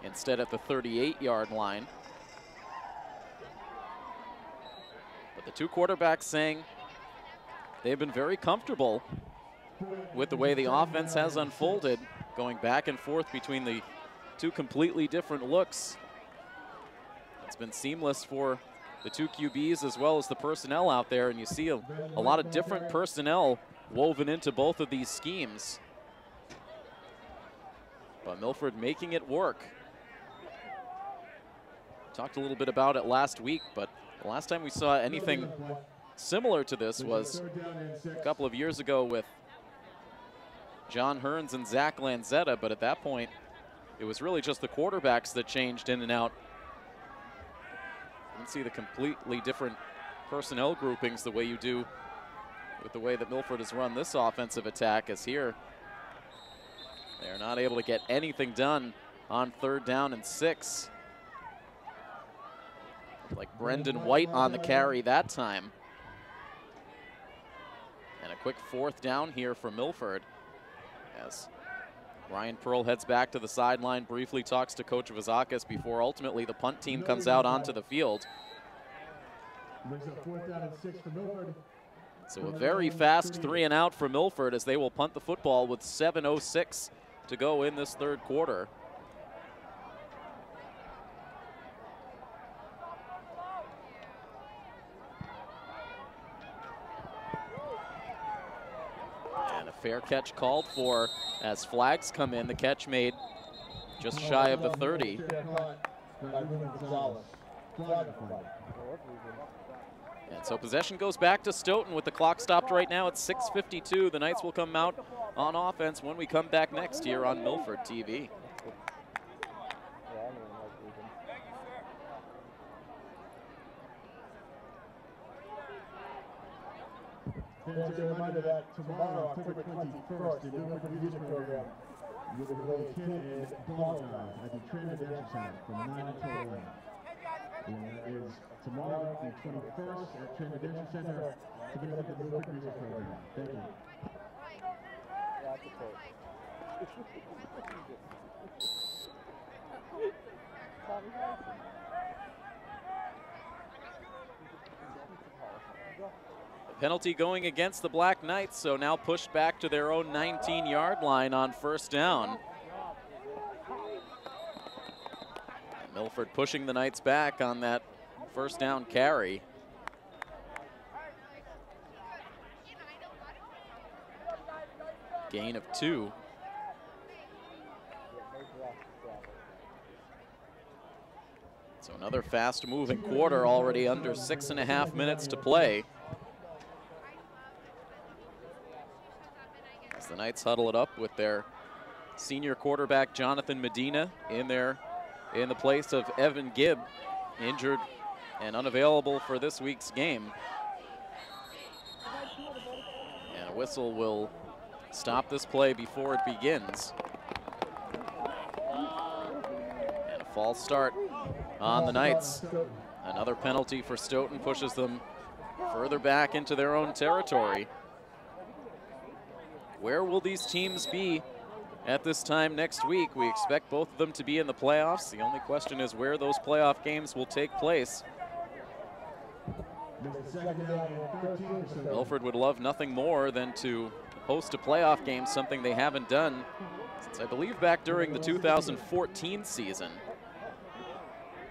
instead at the 38-yard line. But the 2 quarterbacks saying they've been very comfortable with the way the offense has unfolded, going back and forth between the 2 completely different looks. It's been seamless for the 2 QBs as well as the personnel out there, and you see a lot of different personnel woven into both of these schemes. But Milford making it work. Talked a little bit about it last week, but the last time we saw anything similar to this was a couple of years ago with John Hearns and Zach Lanzetta, but at that point, it was really just the quarterbacks that changed in and out. You can see the completely different personnel groupings the way you do with the way that Milford has run this offensive attack, as here they're not able to get anything done on 3rd down and 6. Like Brendan White on the carry that time. And a quick 4th down here for Milford, as Ryan Pearl heads back to the sideline, briefly talks to Coach Vazakis before ultimately the punt team comes out onto the field. Brings up 4th down and 6 for Milford. So a very fast 3 and out for Milford, as they will punt the football with 7:06 to go in this 3rd quarter. And a fair catch called for as flags come in. The catch made just shy of the 30. And so possession goes back to Stoughton with the clock stopped right now at 6:52. The Knights will come out on offense when we come back next here on Milford TV. Fans are reminded that tomorrow, October 21st, the Milford Music Program will be playing Kid and Dog Drive at the Transit Center from 9 until 11. And that is tomorrow, the 21st, at Transit Center to benefit the Milford Music Program. Thank you. Penalty going against the Black Knights, so now pushed back to their own 19-yard line on first down. Milford pushing the Knights back on that first down carry. Gain of 2. So another fast-moving quarter, already under 6.5 minutes to play. As the Knights huddle it up with their senior quarterback Jonathan Medina in the place of Evan Gibb, injured and unavailable for this week's game. And a whistle will stop this play before it begins. And a false start on the Knights. Another penalty for Stoughton pushes them further back into their own territory. Where will these teams be at this time next week? We expect both of them to be in the playoffs. The only question is where those playoff games will take place. Milford would love nothing more than to host a playoff game, something they haven't done since I believe back during the 2014 season.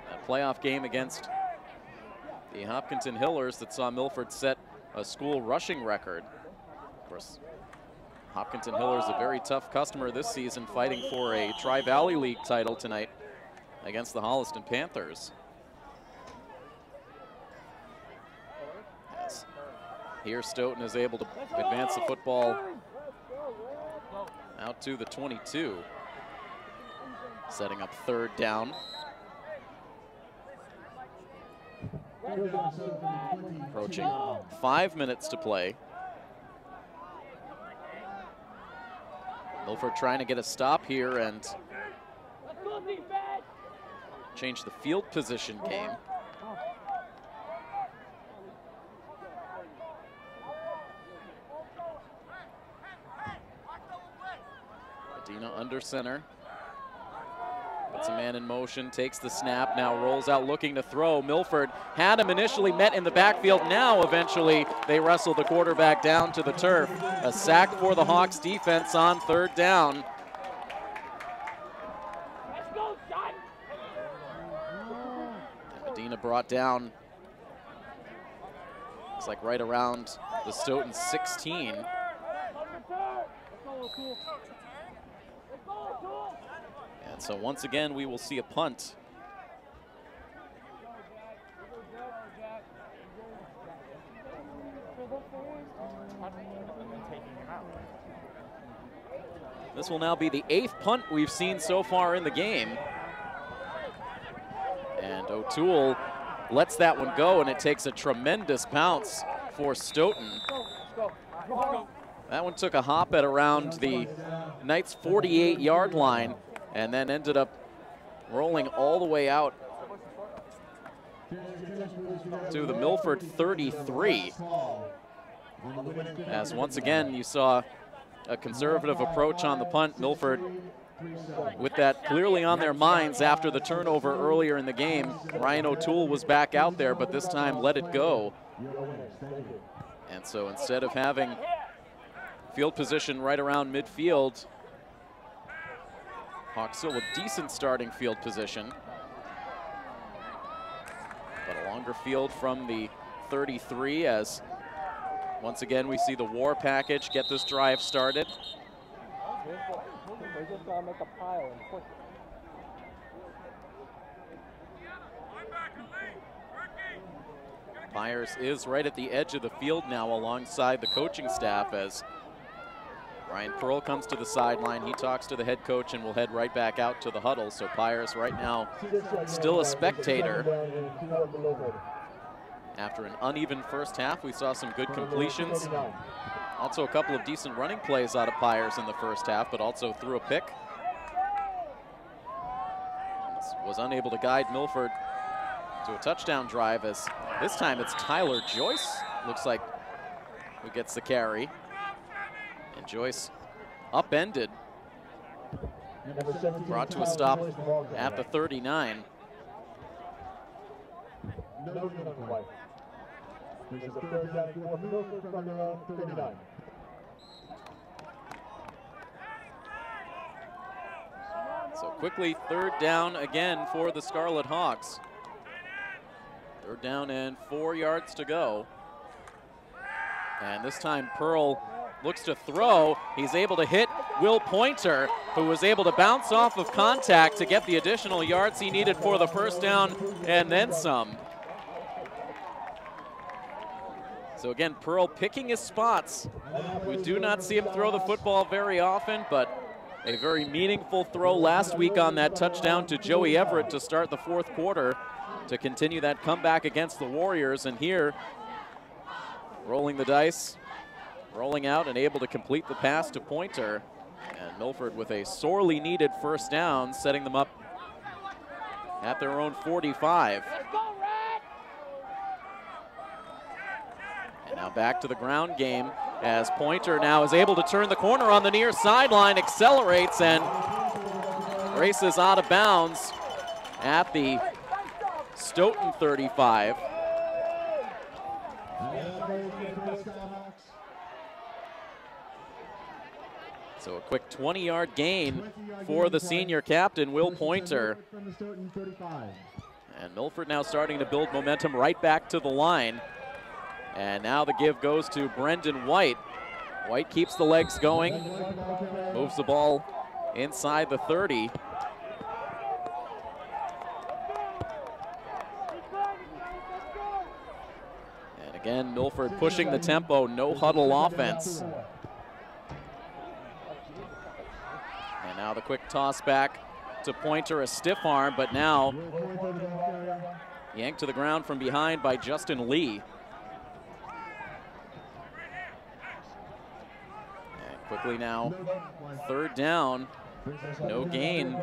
That playoff game against the Hopkinton Hillers that saw Milford set a school rushing record. Of course, Hopkinton Hillers, a very tough customer this season, fighting for a Tri-Valley League title tonight against the Holliston Panthers. As here Stoughton is able to advance the football out to the 22, setting up third down. Approaching 5 minutes to play. Milford trying to get a stop here and change the field position game. Medina under center. Puts a man in motion, takes the snap, now rolls out looking to throw. Milford had him initially, met in the backfield. Now eventually they wrestle the quarterback down to the turf. A sack for the Hawks defense on third down. And Medina brought down, looks like right around the Stoughton 16. And so once again, we will see a punt. This will now be the 8th punt we've seen so far in the game. And O'Toole lets that one go, and it takes a tremendous bounce for Stoughton. That one took a hop at around the Knights' 48-yard line, and then ended up rolling all the way out to the Milford 33. As once again, you saw a conservative approach on the punt. Milford with that clearly on their minds after the turnover earlier in the game. Ryan O'Toole was back out there, but this time let it go. And so instead of having field position right around midfield, Hawks still with decent starting field position, but a longer field from the 33 as once again we see the war package get this drive started. They just gotta make a pile and push it. Pyers is right at the edge of the field now alongside the coaching staff as Ryan Pearl comes to the sideline. He talks to the head coach and will head right back out to the huddle. So Pyers right now still a spectator. After an uneven first half, we saw some good completions. Also a couple of decent running plays out of Pyers in the first half, but also threw a pick. Was unable to guide Milford to a touchdown drive, as this time it's Tyler Joyce, looks like, who gets the carry. And Joyce upended, brought to a stop at the 39. So quickly, third down again for the Scarlet Hawks. Third down and 4 yards to go. And this time Pearl looks to throw. He's able to hit Will Pointer, who was able to bounce off of contact to get the additional yards he needed for the first down and then some. So again, Pearl picking his spots. We do not see him throw the football very often, but a very meaningful throw last week on that touchdown to Joey Everett to start the fourth quarter to continue that comeback against the Warriors. And here, rolling the dice, rolling out and able to complete the pass to Pointer. And Milford with a sorely needed first down, setting them up at their own 45. And now back to the ground game as Pointer now is able to turn the corner on the near sideline, accelerates and races out of bounds at the Stoughton 35. So a quick 20-yard gain for the senior captain, Will Pointer. And Milford now starting to build momentum right back to the line. And now the give goes to Brendan White. White keeps the legs going, moves the ball inside the 30. And again, Milford pushing the tempo, no huddle offense. And now the quick toss back to Pointer, a stiff arm, but now yanked to the ground from behind by Justin Lee. Quickly now, third down, no gain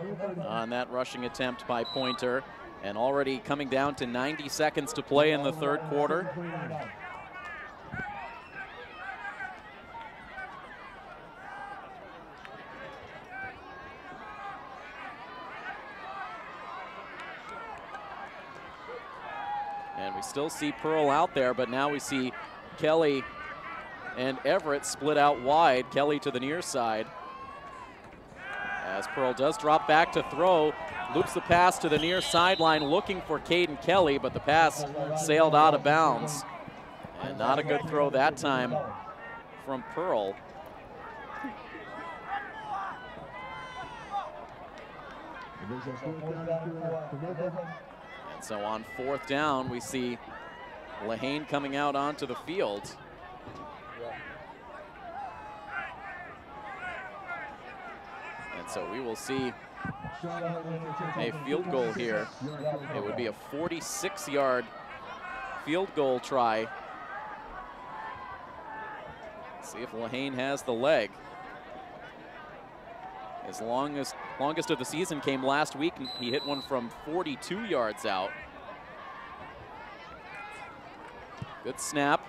on that rushing attempt by Pointer, and already coming down to 90 seconds to play in the third quarter. And we still see Pearl out there, but now we see Kelly and Everett split out wide. Kelly to the near side. As Pearl does drop back to throw, loops the pass to the near sideline looking for Caden Kelly, but the pass sailed out of bounds. And not a good throw that time from Pearl. And so on fourth down, we see Lehane coming out onto the field. So we will see a field goal here. It would be a 46-yard field goal try. See if Lehane has the leg. His longest of the season came last week. He hit one from 42 yards out. Good snap.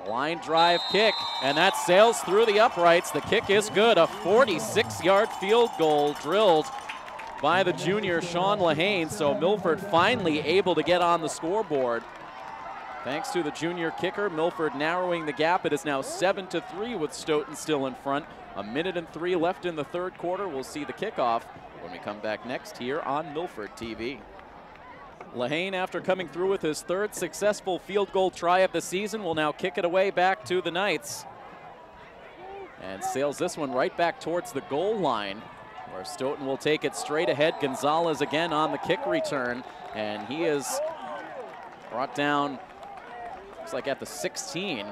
Line drive kick, and that sails through the uprights. The kick is good. A 46-yard field goal drilled by the junior Sean Lehane. So Milford finally able to get on the scoreboard. Thanks to the junior kicker, Milford narrowing the gap. It is now 7-3 with Stoughton still in front. 1:03 left in the third quarter. We'll see the kickoff when we come back next here on Milford TV. Lehane, after coming through with his third successful field goal try of the season, will now kick it away back to the Knights. And sails this one right back towards the goal line, where Stoughton will take it straight ahead. Gonzalez again on the kick return, and he is brought down looks like at the 16.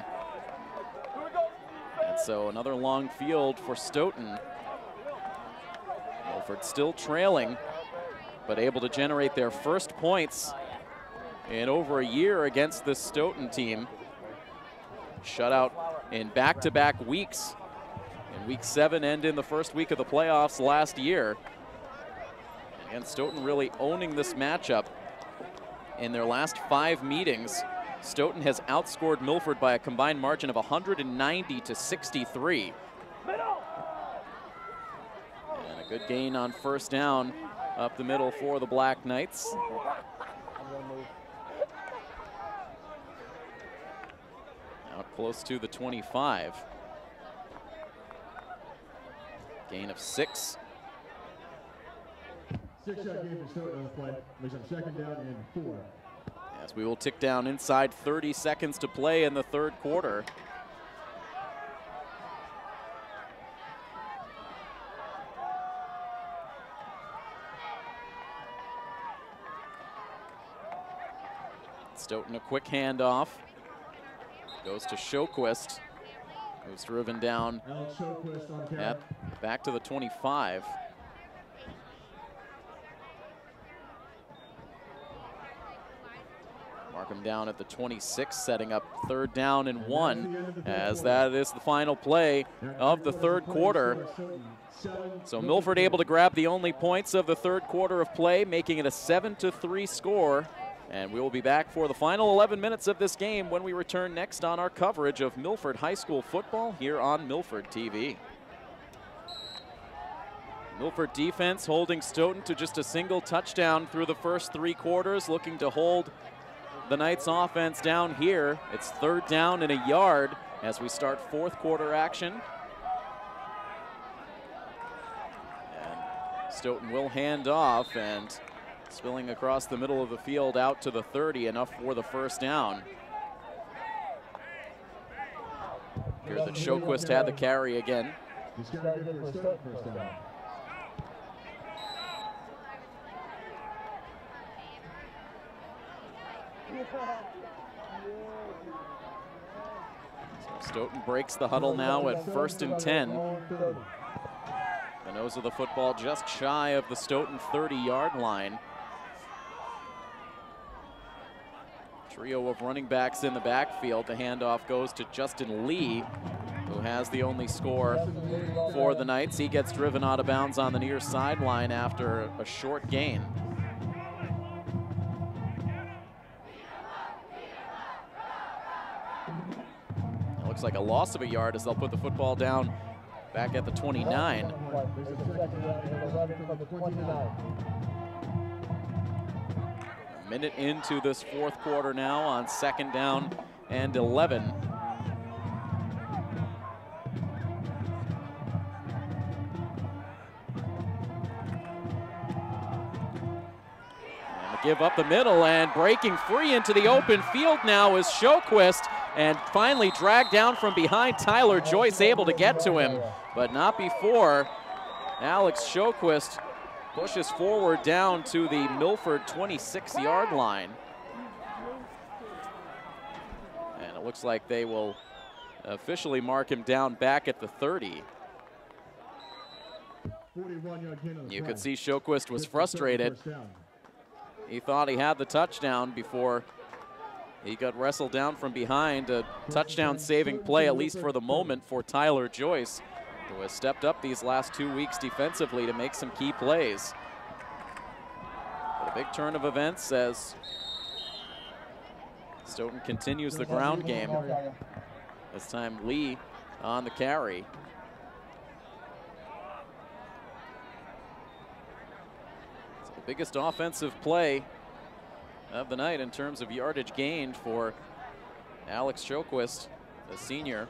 And so another long field for Stoughton. Milford still trailing, but able to generate their first points in over a year against this Stoughton team. Shutout in back-to-back weeks, in week 7 and in the first week of the playoffs last year. And Stoughton really owning this matchup. In their last 5 meetings, Stoughton has outscored Milford by a combined margin of 190 to 63. And a good gain on first down up the middle for the Black Knights. Out close to the 25. Gain of 6. 6-yard gain for Stoughton on the play. Makes them second down and 4. As we will tick down inside 30 seconds to play in the third quarter. Stoughton a quick handoff. Goes to Shoquist, who's driven down at back to the 25. Mark him down at the 26, setting up 3rd down and 1, as that is the final play of the third quarter. So Milford able to grab the only points of the third quarter of play, making it a 7-3 score. And we will be back for the final 11 minutes of this game when we return next on our coverage of Milford High School football here on Milford TV. Milford defense holding Stoughton to just a single touchdown through the first 3 quarters, looking to hold the Knights offense down here. It's 3rd down and a yard as we start fourth quarter action. And Stoughton will hand off, and spilling across the middle of the field out to the 30, enough for the first down. Here that Shoquist had the carry again. So Stoughton breaks the huddle now at 1st and 10. The nose of the football just shy of the Stoughton 30-yard line. Trio of running backs in the backfield. The handoff goes to Justin Lee, who has the only score for the Knights. He gets driven out of bounds on the near sideline after a short gain. It looks like a loss of a yard as they'll put the football down back at the 29. A minute into this fourth quarter now on 2nd down and 11. And give up the middle, and breaking free into the open field now is Shoquist, and finally dragged down from behind. Tyler Joyce able to get to him, but not before Alex Shoquist pushes forward down to the Milford 26-yard line. And it looks like they will officially mark him down back at the 30. You could see Shoquist was frustrated. He thought he had the touchdown before he got wrestled down from behind. A touchdown-saving play, at least for the moment, for Tyler Joyce, who has stepped up these last 2 weeks defensively to make some key plays. But a big turn of events as Stoughton continues the ground game. This time Lee on the carry. It's the biggest offensive play of the night in terms of yardage gained for Alex Shoquist, the senior.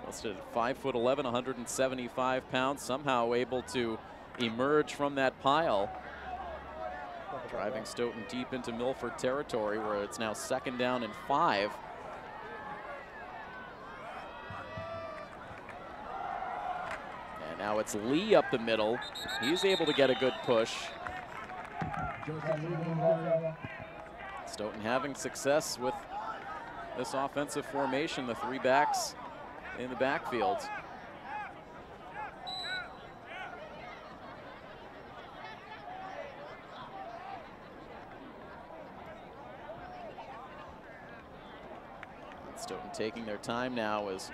Listed at 5'11", 175 pounds, somehow able to emerge from that pile. Driving Stoughton deep into Milford territory, where it's now 2nd down and 5. And now it's Lee up the middle. He's able to get a good push. Stoughton having success with this offensive formation, the three backs in the backfield. Stoughton taking their time now as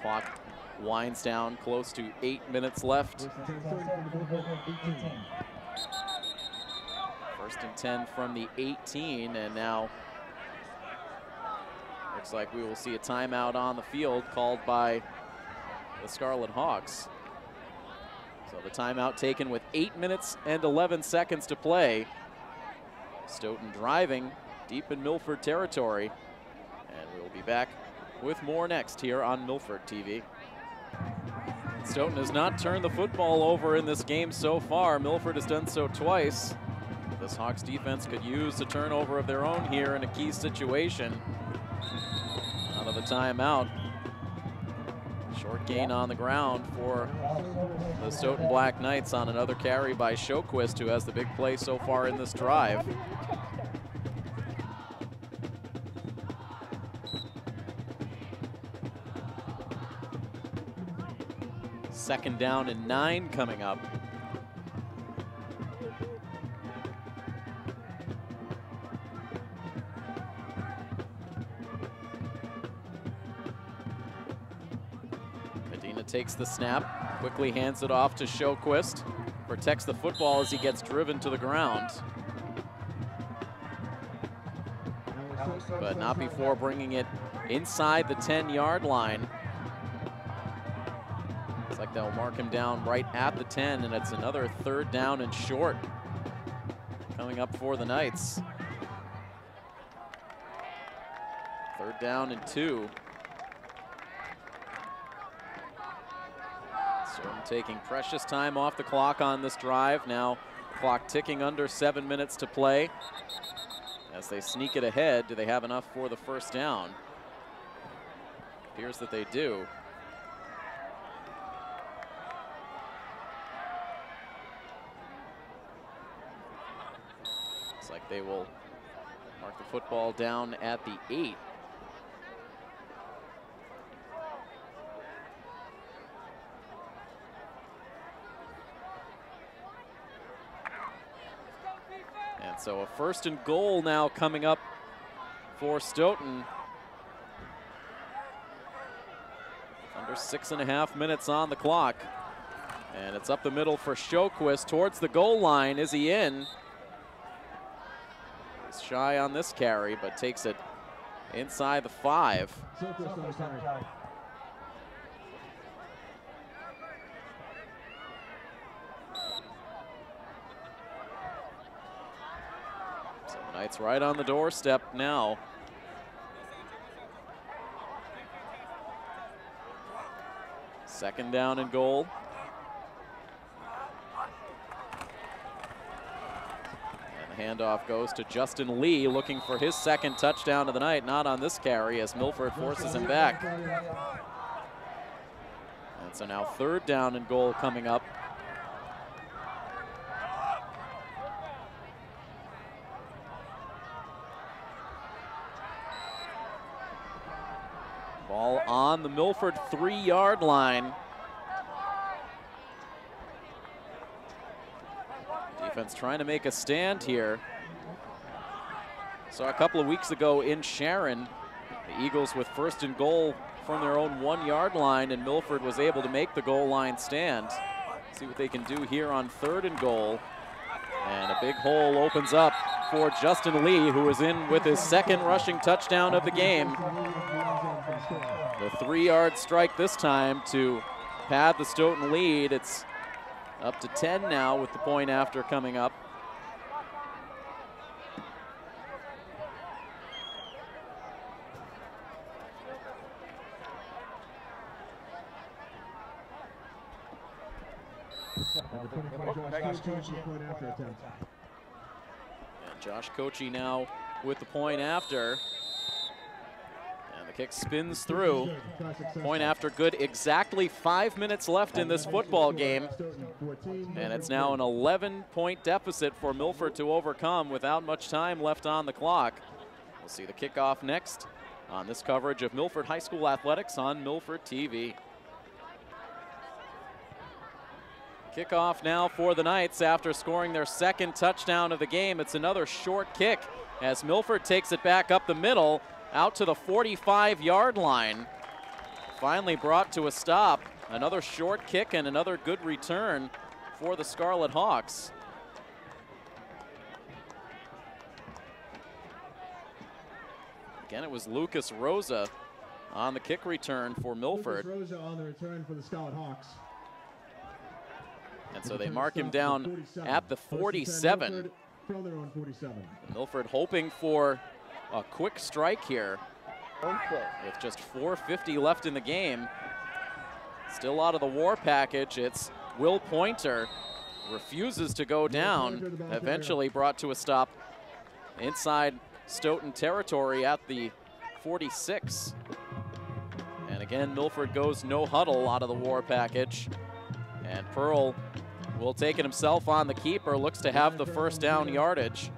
clock winds down, close to 8 minutes left. 1st and 10 from the 18, and now looks like we will see a timeout on the field called by the Scarlet Hawks. So the timeout taken with 8 minutes and 11 seconds to play. Stoughton driving deep in Milford territory. And we will be back with more next here on Milford TV. Stoughton has not turned the football over in this game so far. Milford has done so twice. This Hawks defense could use a turnover of their own here in a key situation. Out of the timeout. Short gain on the ground for the Stoughton Black Knights on another carry by Shoquist, who has the big play so far in this drive. Second down and 9 coming up. Medina takes the snap, quickly hands it off to Shoquist, protects the football as he gets driven to the ground. But not before bringing it inside the 10-yard line. Like they'll mark him down right at the 10, and it's another 3rd down and short coming up for the Knights. 3rd down and 2. Stoughton taking precious time off the clock on this drive. Now the clock ticking under 7 minutes to play. As they sneak it ahead, do they have enough for the 1st down? Appears that they do. Like they will mark the football down at the 8. And so a 1st and goal now coming up for Stoughton. Under 6.5 minutes on the clock. And it's up the middle for Shoquist towards the goal line. Is he in? Shy on this carry, but takes it inside the 5. So the Knights right on the doorstep now. Second down and goal. Handoff goes to Justin Lee, looking for his 2nd touchdown of the night. Not on this carry as Milford forces him back. And so now 3rd down and goal coming up. Ball on the Milford 3-yard line. Defense trying to make a stand here. So a couple of weeks ago in Sharon, the Eagles with 1st and goal from their own 1-yard line, and Milford was able to make the goal line stand. See what they can do here on 3rd and goal. And a big hole opens up for Justin Lee, who is in with his 2nd rushing touchdown of the game. The 3-yard strike this time to pad the Stoughton lead. It's up to 10 now with the point after coming up. And Josh Kochi now with the point after. And the kick spins through. Point after good. Exactly 5 minutes left in this football game. And it's now an 11-point deficit for Milford to overcome without much time left on the clock. We'll see the kickoff next on this coverage of Milford High School athletics on Milford TV. Kickoff now for the Knights after scoring their second touchdown of the game. It's another short kick as Milford takes it back up the middle out to the 45-yard line. Finally brought to a stop. Another short kick and another good return for the Scarlet Hawks. Again, it was Lucas Rosa on the kick return for Milford. Lucas Rosa on the return for the Scarlet Hawks. And so they mark him down at the 47. From their own 47. Milford hoping for a quick strike here with just 4:50 left in the game. Still out of the war package. It's Will Pointer. Refuses to go down. Eventually brought to a stop inside Stoughton territory at the 46. And again, Milford goes no huddle out of the war package. And Pearl will take it himself on the keeper, looks to have the first down yardage.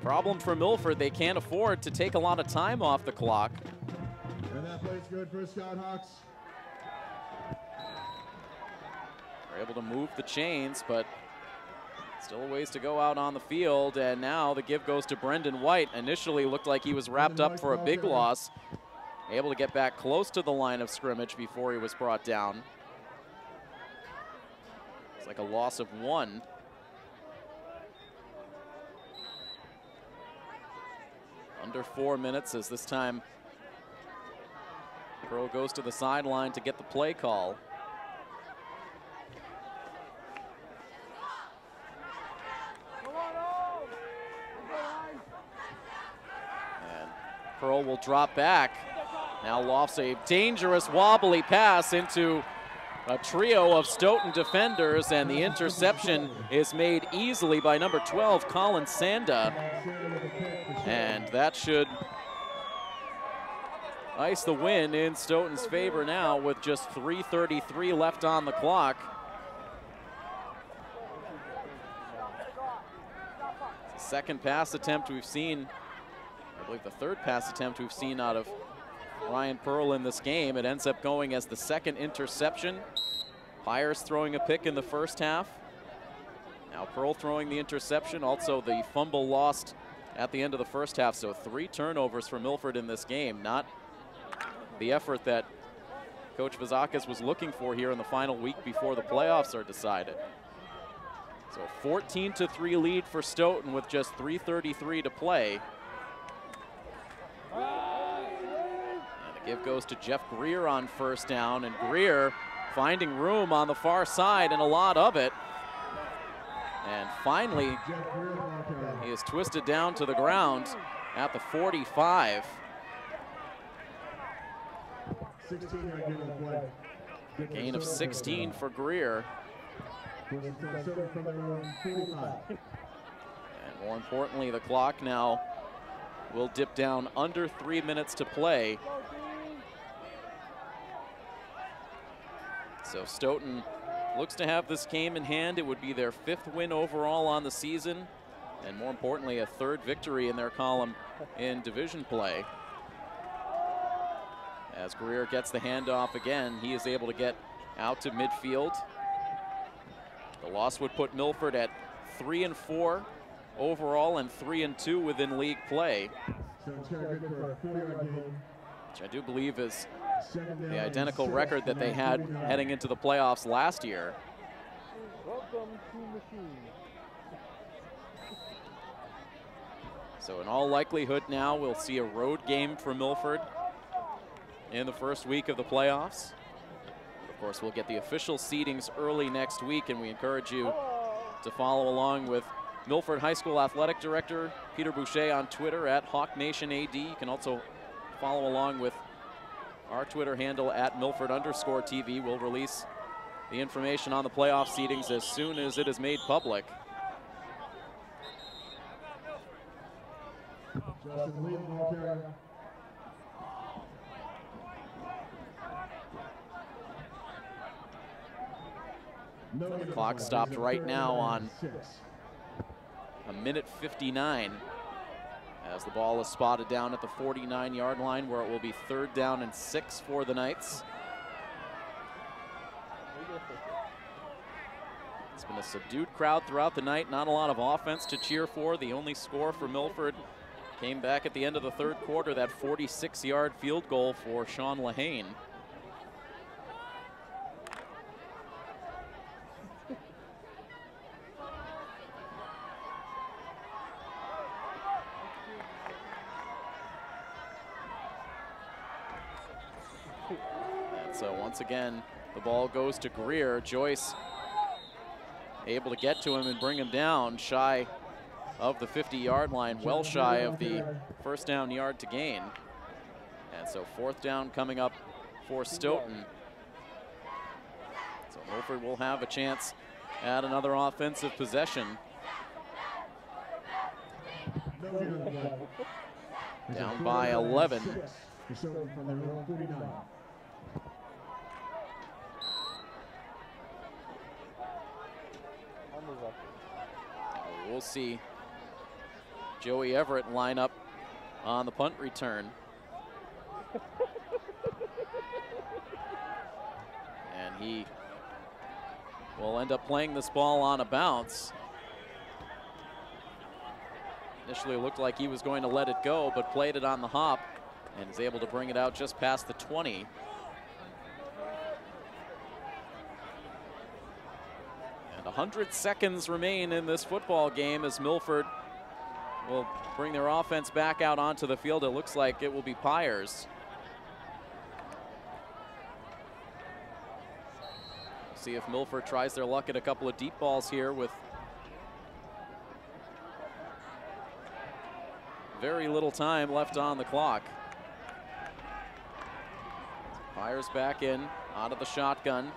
Problem for Milford, they can't afford to take a lot of time off the clock. And that play's good for Scout Hawks. They're able to move the chains, but still a ways to go out on the field. And now the give goes to Brendan White. Initially looked like he was wrapped up for a big loss. Able to get back close to the line of scrimmage before he was brought down. It's like a loss of 1. Under 4 minutes as this time Pearl goes to the sideline to get the play call. And Pearl will drop back. Now lofts a dangerous wobbly pass into a trio of Stoughton defenders, and the interception is made easily by number 12, Colin Sanda. And that should ice the win in Stoughton's favor now with just 3:33 left on the clock. It's the second pass attempt we've seen, I believe the third pass attempt we've seen out of Ryan Pearl in this game. It ends up going as the second interception. Pyers throwing a pick in the first half. Now Pearl throwing the interception, also the fumble lost at the end of the first half. So 3 turnovers for Milford in this game. Not the effort that Coach Vazakis was looking for here in the final week before the playoffs are decided. So 14-3 lead for Stoughton with just 3:33 to play. And the give goes to Jeff Greer on first down, and Greer finding room on the far side and a lot of it. And finally, he is twisted down to the ground at the 45. 16 Gain of 16 for Greer. And more importantly, the clock now will dip down under 3 minutes to play. So Stoughton looks to have this game in hand. It would be their 5th win overall on the season, and more importantly, a 3rd victory in their column in division play. As Greer gets the handoff again, he is able to get out to midfield. The loss would put Milford at 3-4 overall and 3-2 within league play, which I do believe is the identical record that they had heading into the playoffs last year. Welcome to Machine. So in all likelihood now we'll see a road game for Milford in the first week of the playoffs. Of course, we'll get the official seedings early next week, and we encourage you to follow along with Milford High School Athletic Director Peter Boucher on Twitter at HawkNationAD. You can also follow along with our Twitter handle at Milford_TV. We'll release the information on the playoff seedings as soon as it is made public. The clock stopped right now on 1:59 as the ball is spotted down at the 49-yard line, where it will be 3rd down and 6 for the Knights. It's been a subdued crowd throughout the night, not a lot of offense to cheer for. The only score for Milford came back at the end of the 3rd quarter, that 46-yard field goal for Sean Lehane. And so once again, the ball goes to Greer. Joyce able to get to him and bring him down shy of the 50-yard line, well shy of the 1st down yard to gain. And so 4th down coming up for Stoughton. So Milford will have a chance at another offensive possession. Down by 11. We'll see Joey Everett line up on the punt return. And he will end up playing this ball on a bounce. Initially it looked like he was going to let it go, but played it on the hop and is able to bring it out just past the 20. And 100 seconds remain in this football game as Milford will bring their offense back out onto the field. It looks like it will be Pyers. See if Milford tries their luck at a couple of deep balls here with very little time left on the clock. Pyers back in, out of the shotgun.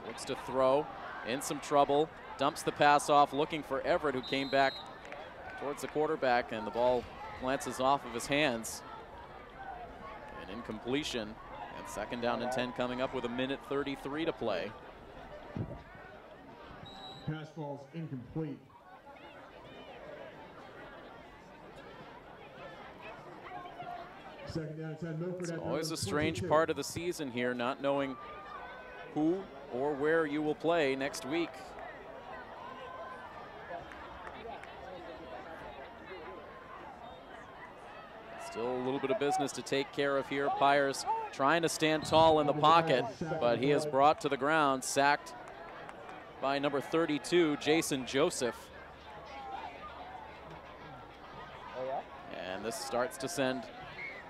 Looks to throw, in some trouble, dumps the pass off, looking for Everett, who came back towards the quarterback, and the ball glances off of his hands. An incompletion, and 2nd down and 10 coming up with 1:33 to play. Pass ball's incomplete. Second down and 10, Milford. It's always a strange part of the season here, not knowing who or where you will play next week. Still a little bit of business to take care of here. Pyers trying to stand tall in the pocket, but he is brought to the ground, sacked by number 32, Jason Joseph. And this starts to send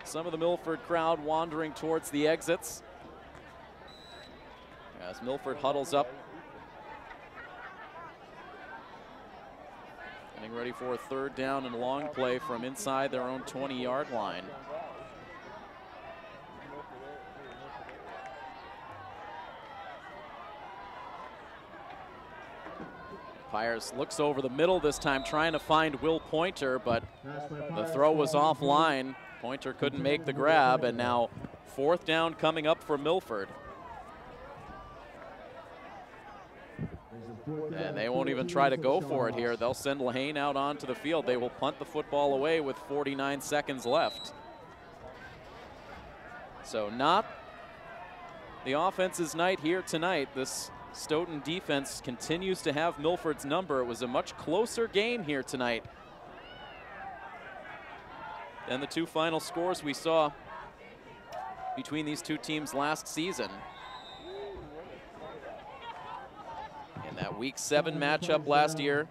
some of the Milford crowd wandering towards the exits as Milford huddles up, getting ready for a 3rd down and long play from inside their own 20-yard line. Pyers looks over the middle this time, trying to find Will Pointer, but the throw was offline. Pointer couldn't make the grab, and now 4th down coming up for Milford. And they won't even try to go for it here. They'll send Lehane out onto the field. They will punt the football away with 49 seconds left. So not the offense's night here tonight. This Stoughton defense continues to have Milford's number. It was a much closer game here tonight than the 2 final scores we saw between these 2 teams last season. In that Week 7 matchup last year,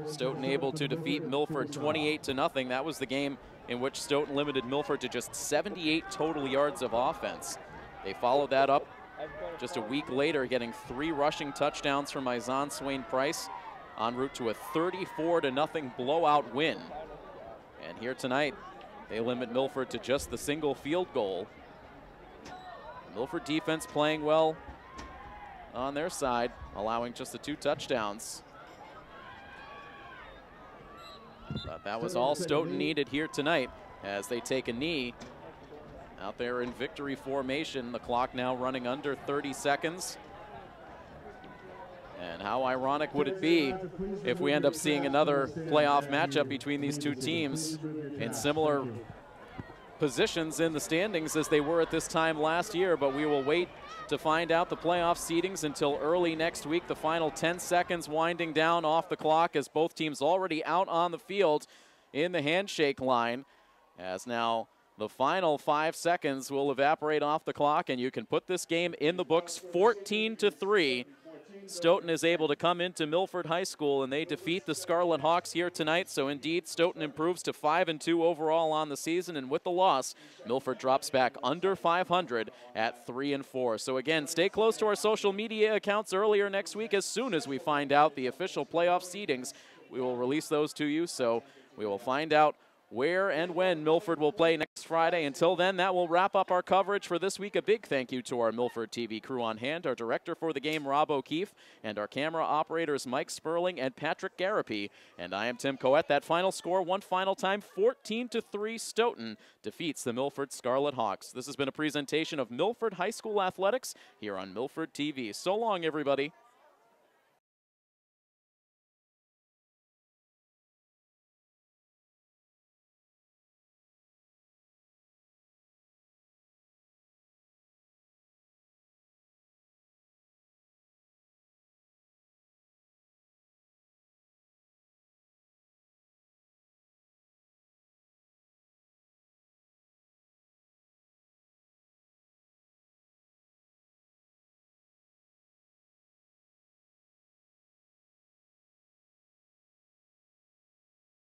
Stoughton able to defeat Milford 28-0. That was the game in which Stoughton limited Milford to just 78 total yards of offense. They followed that up just a week later, getting 3 rushing touchdowns from Izan Swain-Price, en route to a 34-0 blowout win. And here tonight, they limit Milford to just the single field goal. Milford defense playing well on their side, allowing just the 2 touchdowns. But that was all Stoughton needed here tonight as they take a knee out there in victory formation. The clock now running under 30 seconds And how ironic would it be if we end up seeing another playoff matchup between these two teams in similar positions in the standings as they were at this time last year, but we will wait to find out the playoff seedings until early next week. The final 10 seconds winding down off the clock as both teams already out on the field in the handshake line, as now the final 5 seconds will evaporate off the clock, and you can put this game in the books. 14-3. Stoughton is able to come into Milford High School, and they defeat the Scarlet Hawks here tonight. So indeed, Stoughton improves to 5-2 overall on the season, and with the loss, Milford drops back under 500 at 3-4. So again, stay close to our social media accounts earlier next week. As soon as we find out the official playoff seedings, we will release those to you. So we will find out where and when Milford will play next Friday. Until then, that will wrap up our coverage for this week. A big thank you to our Milford TV crew on hand, our director for the game, Rob O'Keefe, and our camera operators, Mike Sperling and Patrick Garapi. And I am Tim Coet. That final score, one final time, 14-3, Stoughton defeats the Milford Scarlet Hawks. This has been a presentation of Milford High School Athletics here on Milford TV. So long, everybody.